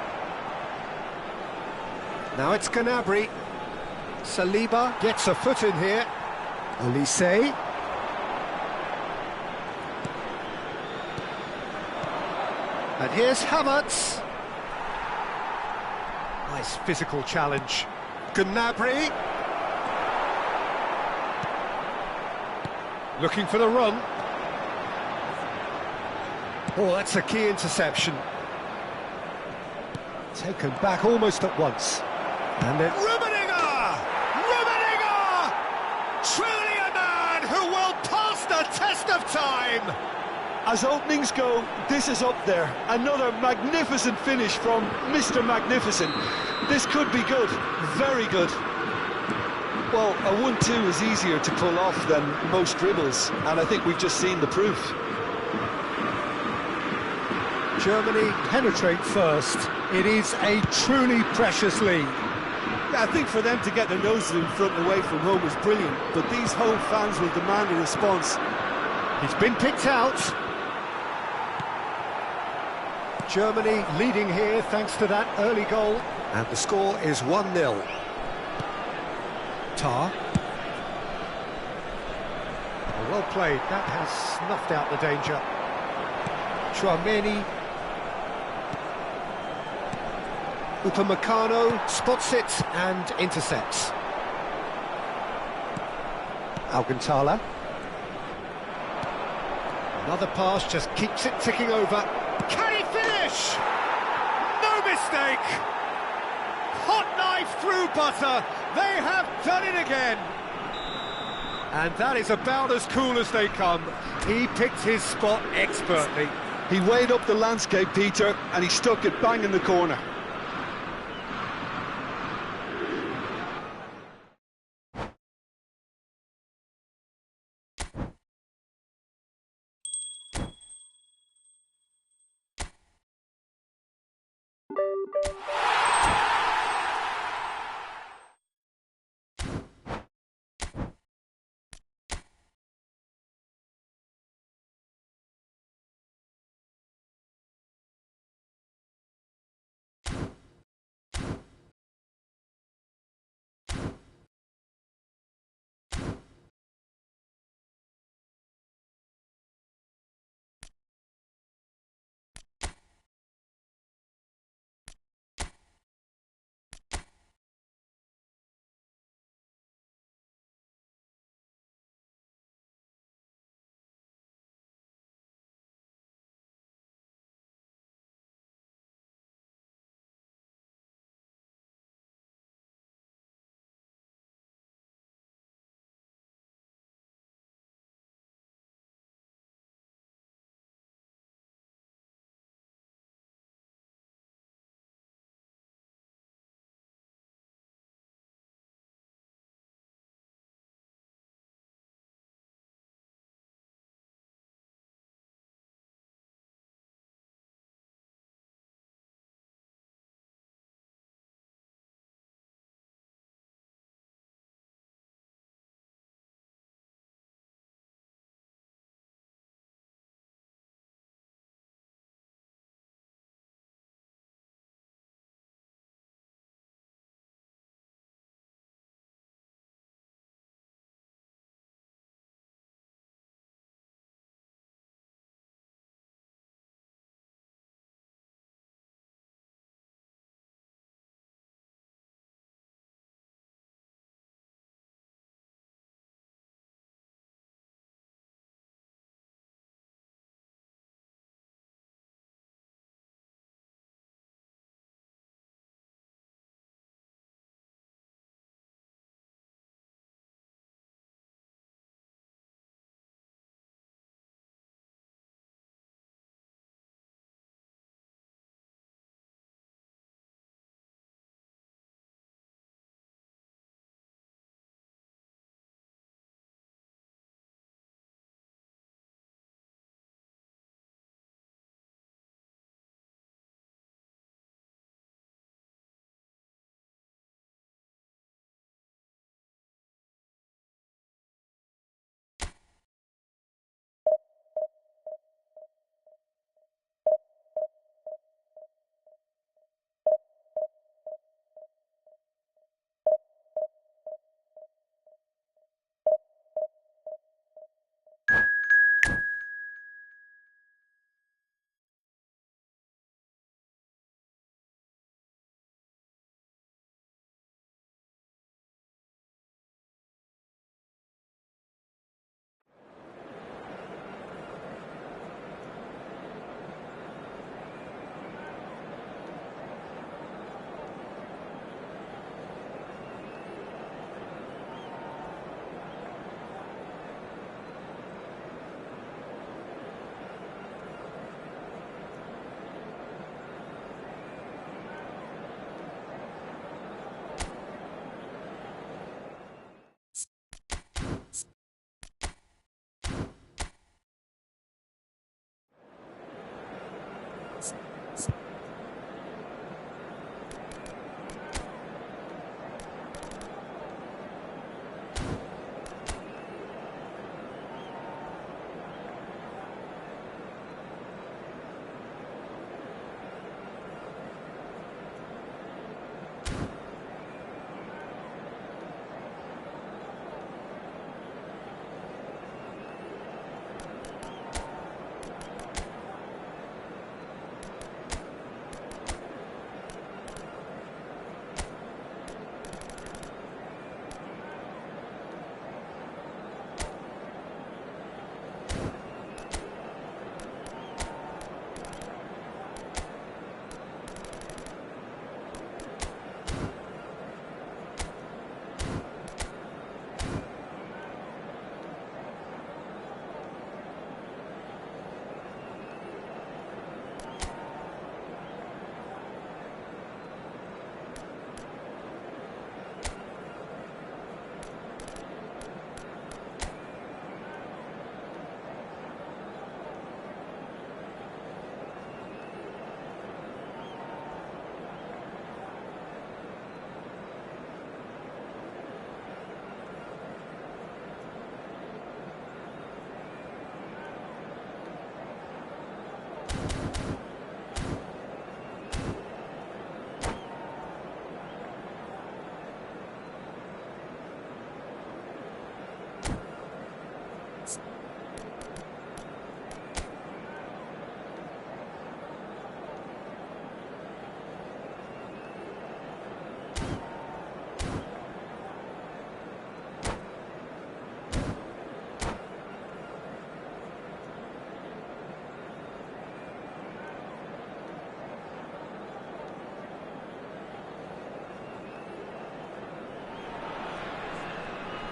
Now it's Gnabry. Saliba gets a foot in here. Olise. And here's Havertz. Nice physical challenge. Gnabry. Looking for the run. Oh, that's a key interception. Taken back almost at once. And then truly a man who will pass the test of time! As openings go, this is up there. Another magnificent finish from Mr. Magnificent. This could be good, very good. Well, a 1-2 is easier to pull off than most dribbles, and I think we've just seen the proof. Germany penetrate first. It is a truly precious lead. I think for them to get their noses in front and away from home is brilliant, but these home fans will demand a response. He's been picked out. Germany leading here thanks to that early goal. And the score is 1-0. Tar. Oh, well played. That has snuffed out the danger. Chouameni. Upamecano spots it and intercepts. Alcantara. Another pass just keeps it ticking over. Can he finish? No mistake! hot knife through butter. They have done it again. And that is about as cool as they come. He picked his spot expertly. He weighed up the landscape, Peter, and he stuck it bang in the corner.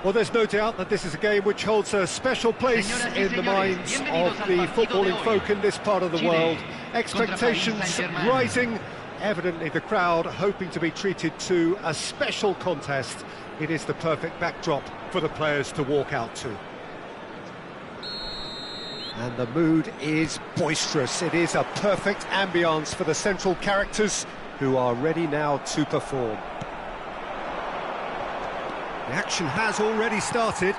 Well, there's no doubt that this is a game which holds a special place in the minds of the footballing folk in this part of the world. Expectations rising, evidently the crowd hoping to be treated to a special contest. It is the perfect backdrop for the players to walk out to. And the mood is boisterous. It is a perfect ambience for the central characters who are ready now to perform. The action has already started.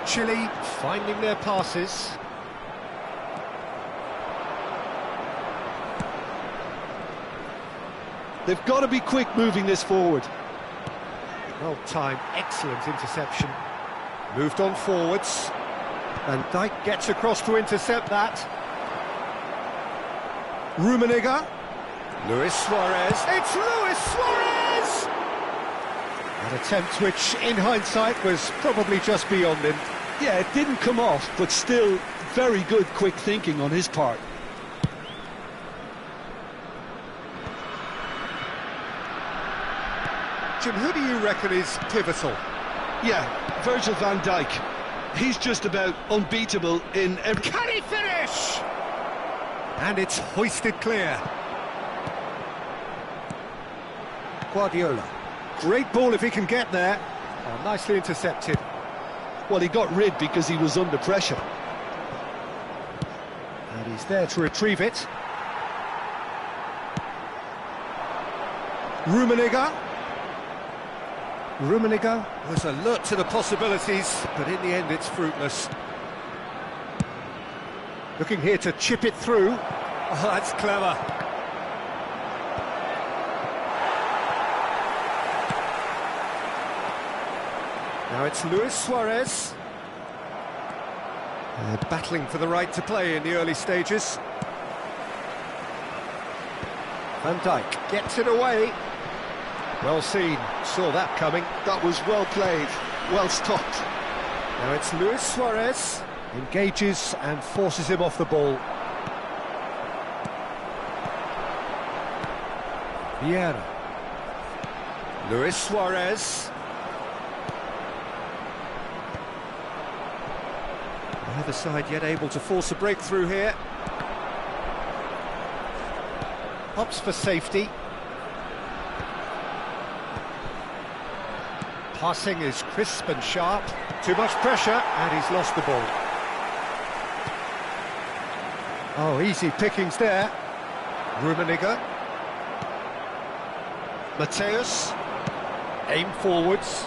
Chile finding their passes. They've got to be quick moving this forward. Well timed, excellent interception. Moved on forwards. Van Dijk gets across to intercept that. Rummenigge. Luis Suarez. It's Luis Suarez! An attempt which, in hindsight, was probably just beyond him. Yeah, it didn't come off, but still very good quick thinking on his part. Jim, who do you reckon is pivotal? Yeah, Virgil van Dijk. He's just about unbeatable in every... Can he finish? And it's hoisted clear. Guardiola. Great ball if he can get there. Oh, nicely intercepted. Well, he got rid because he was under pressure. And he's there to retrieve it. Rummenigge. Rummenigge was alert to the possibilities, but in the end it's fruitless. Looking here to chip it through. Oh, that's clever. Now it's Luis Suarez. Battling for the right to play in the early stages. Van Dijk gets it away. Well seen, saw that coming. That was well played, well stopped. Now it's Luis Suarez. Engages and forces him off the ball. Vieira. Luis Suarez. Neither side yet able to force a breakthrough here. Opts for safety. Passing is crisp and sharp. Too much pressure, and he's lost the ball. Oh, easy pickings there. Rummenigge. Mateus. Aim forwards.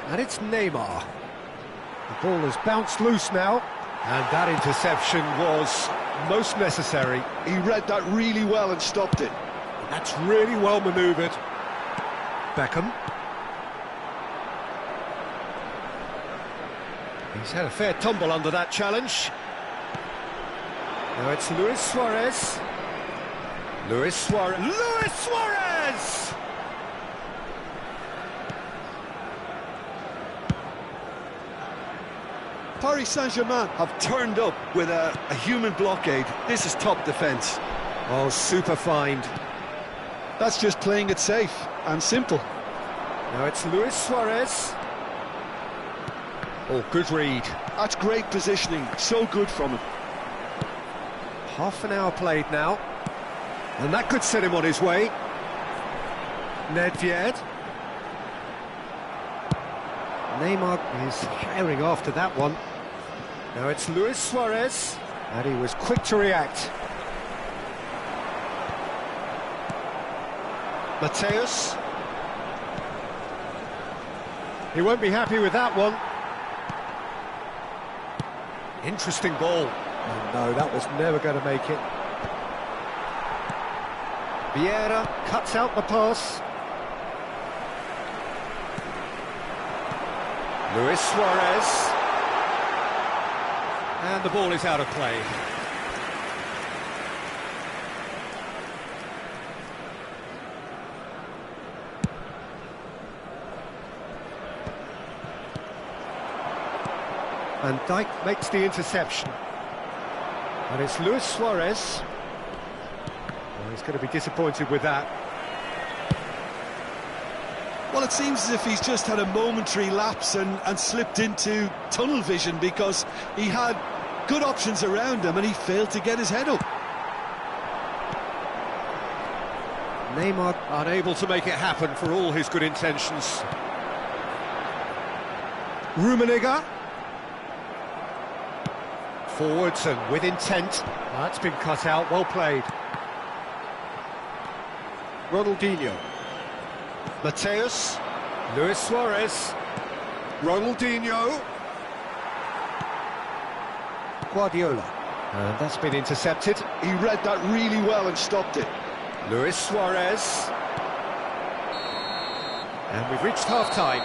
And it's Neymar. The ball has bounced loose now. And that interception was most necessary. He read that really well and stopped it. That's really well manoeuvred. Beckham. He's had a fair tumble under that challenge. Now it's Luis Suarez. Luis Suarez. Luis Suarez! Paris Saint-Germain have turned up with a human blockade. This is top defence. Oh, super find. That's just playing it safe and simple. Now it's Luis Suarez. Oh, good read. That's great positioning, so good from him. Half an hour played now. And that could set him on his way. Nedved. Neymar is firing after that one. Now it's Luis Suarez, and he was quick to react. Mateus. He won't be happy with that one. Interesting ball. Oh no, that was never going to make it. Vieira cuts out the pass. Luis Suarez. And the ball is out of play. Van Dijk makes the interception. And it's Luis Suarez. Well, he's going to be disappointed with that. Well, it seems as if he's just had a momentary lapse and slipped into tunnel vision, because he had good options around him and he failed to get his head up. Neymar unable to make it happen for all his good intentions. Rummenigge. Forwards and with intent. That's been cut out, well played. Ronaldinho. Mateus. Luis Suarez. Ronaldinho. Guardiola. And that's been intercepted. He read that really well and stopped it. Luis Suarez. And we've reached half-time.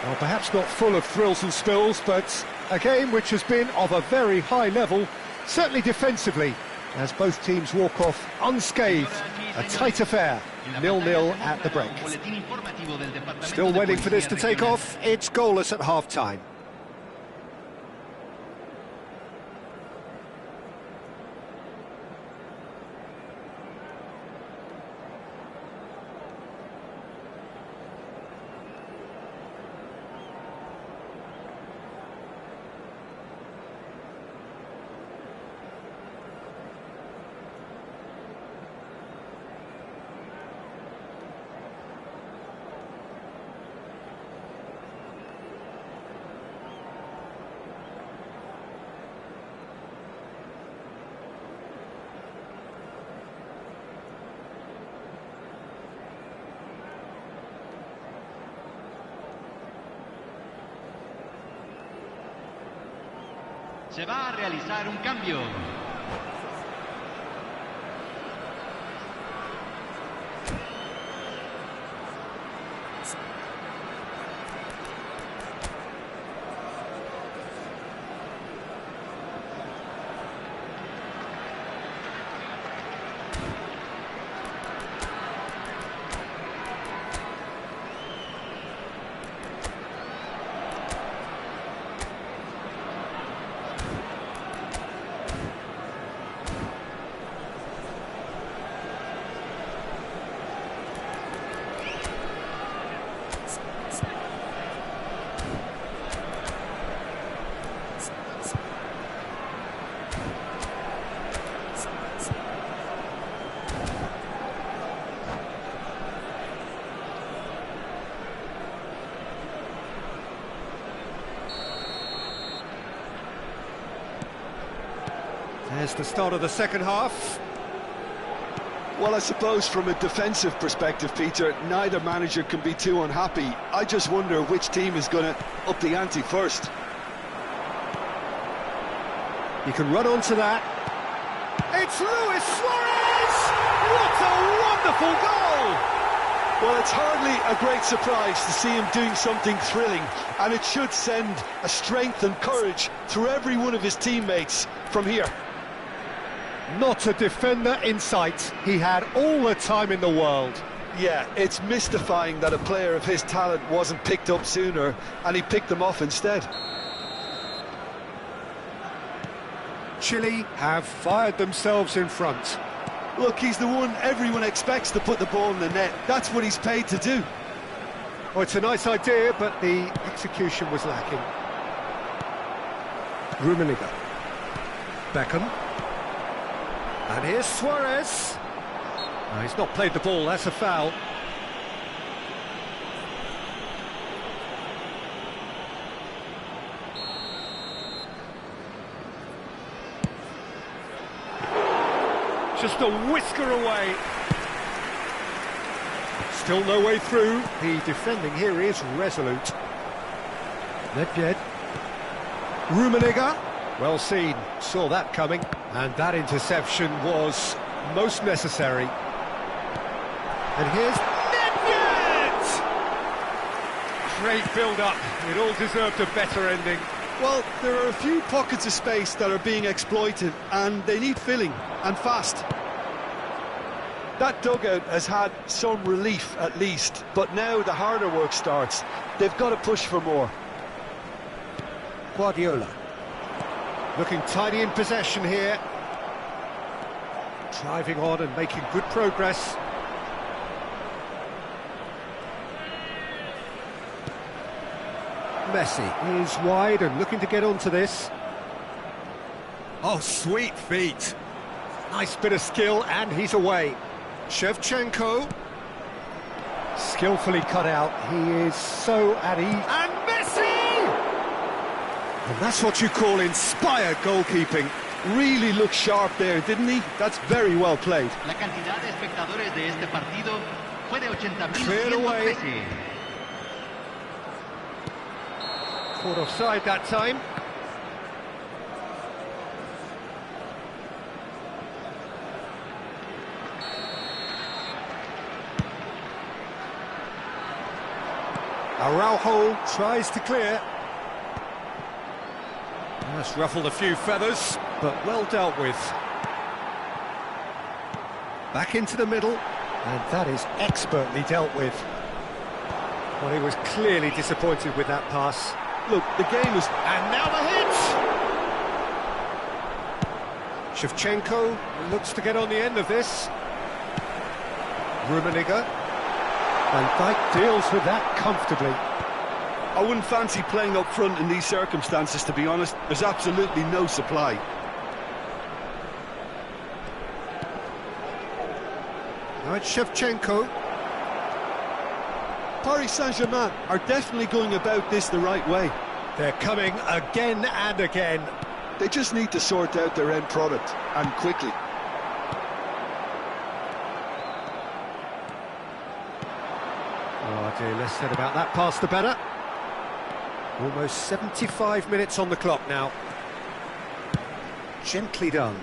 Well, perhaps not full of thrills and spills, but a game which has been of a very high level, certainly defensively, as both teams walk off unscathed. A tight affair, 0-0 at the break. Still waiting for this to take off. It's goalless at half-time. Se va a realizar un cambio. There's the start of the second half. Well, I suppose from a defensive perspective, Peter, neither manager can be too unhappy. I just wonder which team is going to up the ante first. You can run onto that. It's Luis Suarez! What a wonderful goal! Well, it's hardly a great surprise to see him doing something thrilling, and it should send a strength and courage through every one of his teammates from here. Not a defender in sight. He had all the time in the world. Yeah, it's mystifying that a player of his talent wasn't picked up sooner, and he picked them off instead. Chile have fired themselves in front. Look, he's the one everyone expects to put the ball in the net. That's what he's paid to do. Oh, it's a nice idea, but the execution was lacking. Rummenigge. Beckham. And here's Suarez. No, he's not played the ball, that's a foul. Just a whisker away. Still no way through. The defending here is resolute. Nedved. Rummenigge. Well seen, saw that coming. And that interception was most necessary. And here's Nedved! Great build-up. It all deserved a better ending. Well, there are a few pockets of space that are being exploited, and they need filling, and fast. That dugout has had some relief at least, but now the harder work starts. They've got to push for more. Guardiola. Looking tidy in possession here. Driving on and making good progress. Messi is wide and looking to get onto this. Oh, sweet feet. Nice bit of skill, and he's away. Shevchenko. Skillfully cut out. He is so at ease. And Messi! And that's what you call inspired goalkeeping. Really looked sharp there, didn't he? That's very well played. La cantidad de espectadores de este partido fue de 80.113. Cleared away. Caught offside that time. Araujo tries to clear. That's ruffled a few feathers, but well dealt with. Back into the middle, and that is expertly dealt with. Well, he was clearly disappointed with that pass. Look, the game is... And now the hit! Shevchenko looks to get on the end of this. Rummenigge. Van Dijk deals with that comfortably. I wouldn't fancy playing up front in these circumstances, to be honest. There's absolutely no supply. Now it's Shevchenko. Paris Saint-Germain are definitely going about this the right way. They're coming again and again. They just need to sort out their end product, and quickly. Oh dear, less said about that pass the better. Almost 75 minutes on the clock now. Gently done.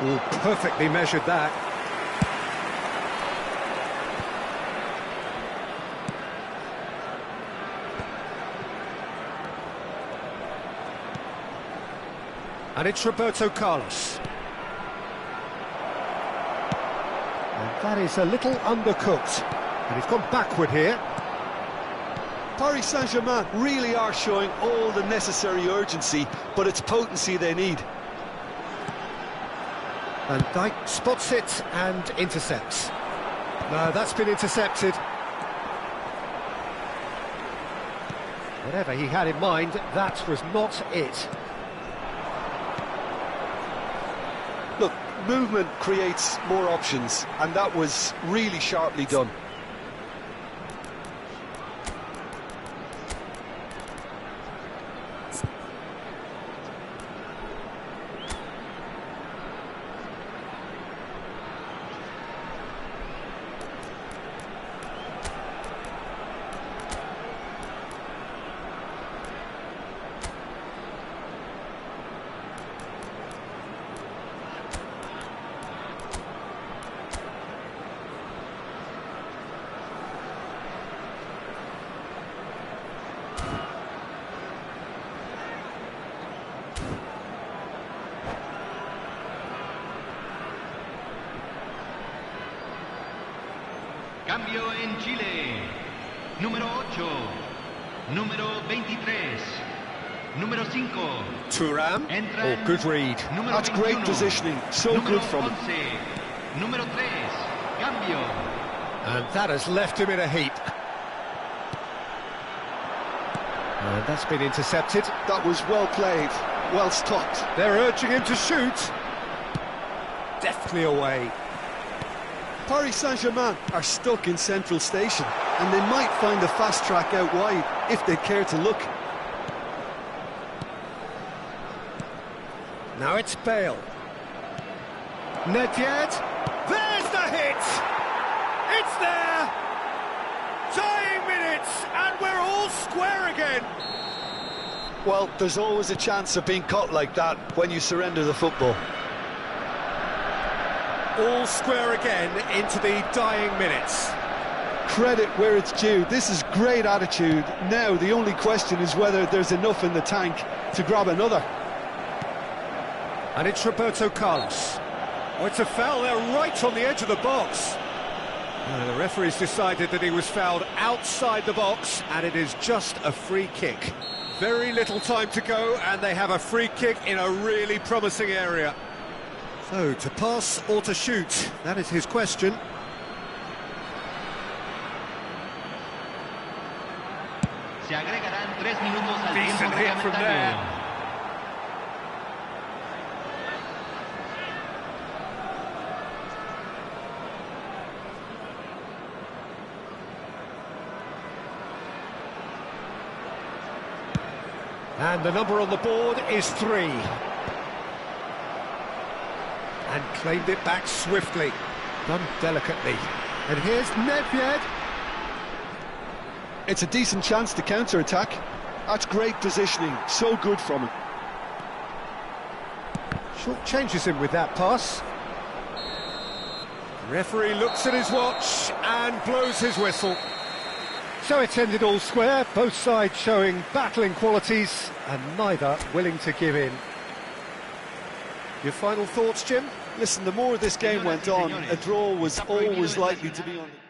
Oh, perfectly measured that. And it's Roberto Carlos. And that is a little undercooked. And he's gone backward here. Paris Saint-Germain really are showing all the necessary urgency, but it's potency they need. Van Dijk spots it and intercepts. No, that's been intercepted. Whatever he had in mind, that was not it. Look, movement creates more options, and that was really sharply done. Cambio en Chile. Número 8. Número 23. Número 5. Thuram. Entra Oh, good read. Número That's 21. great positioning. So Número good from him. 11. Número 3. Cambio. And that has left him in a heap. And that's been intercepted. That was well played, well stopped. They're urging him to shoot. Deftly away. Paris Saint-Germain are stuck in Central Station, and they might find a fast track out wide if they care to look. Now it's Bale. Nedved. There's the hit! It's there! Dying minutes, and we're all square again! Well, there's always a chance of being caught like that when you surrender the football. All square again into the dying minutes. Credit where it's due. This is great attitude. Now the only question is whether there's enough in the tank to grab another. And it's Roberto Carlos. Oh, it's a foul. They're right on the edge of the box. The referee's decided that he was fouled outside the box, and it is just a free kick. Very little time to go, and they have a free kick in a really promising area. So, to pass or to shoot? That is his question. Se agregarán 3 minutos al tiempo Decent hit from reglamentario. there. And the number on the board is 3. And claimed it back swiftly, done delicately. And here's Nedved. It's a decent chance to counter-attack. That's great positioning, so good from him. Short changes him with that pass. Referee looks at his watch and blows his whistle. So it's ended all square, both sides showing battling qualities and neither willing to give in. Your final thoughts, Jim? Listen, the more this game went on, a draw was always likely to be on the...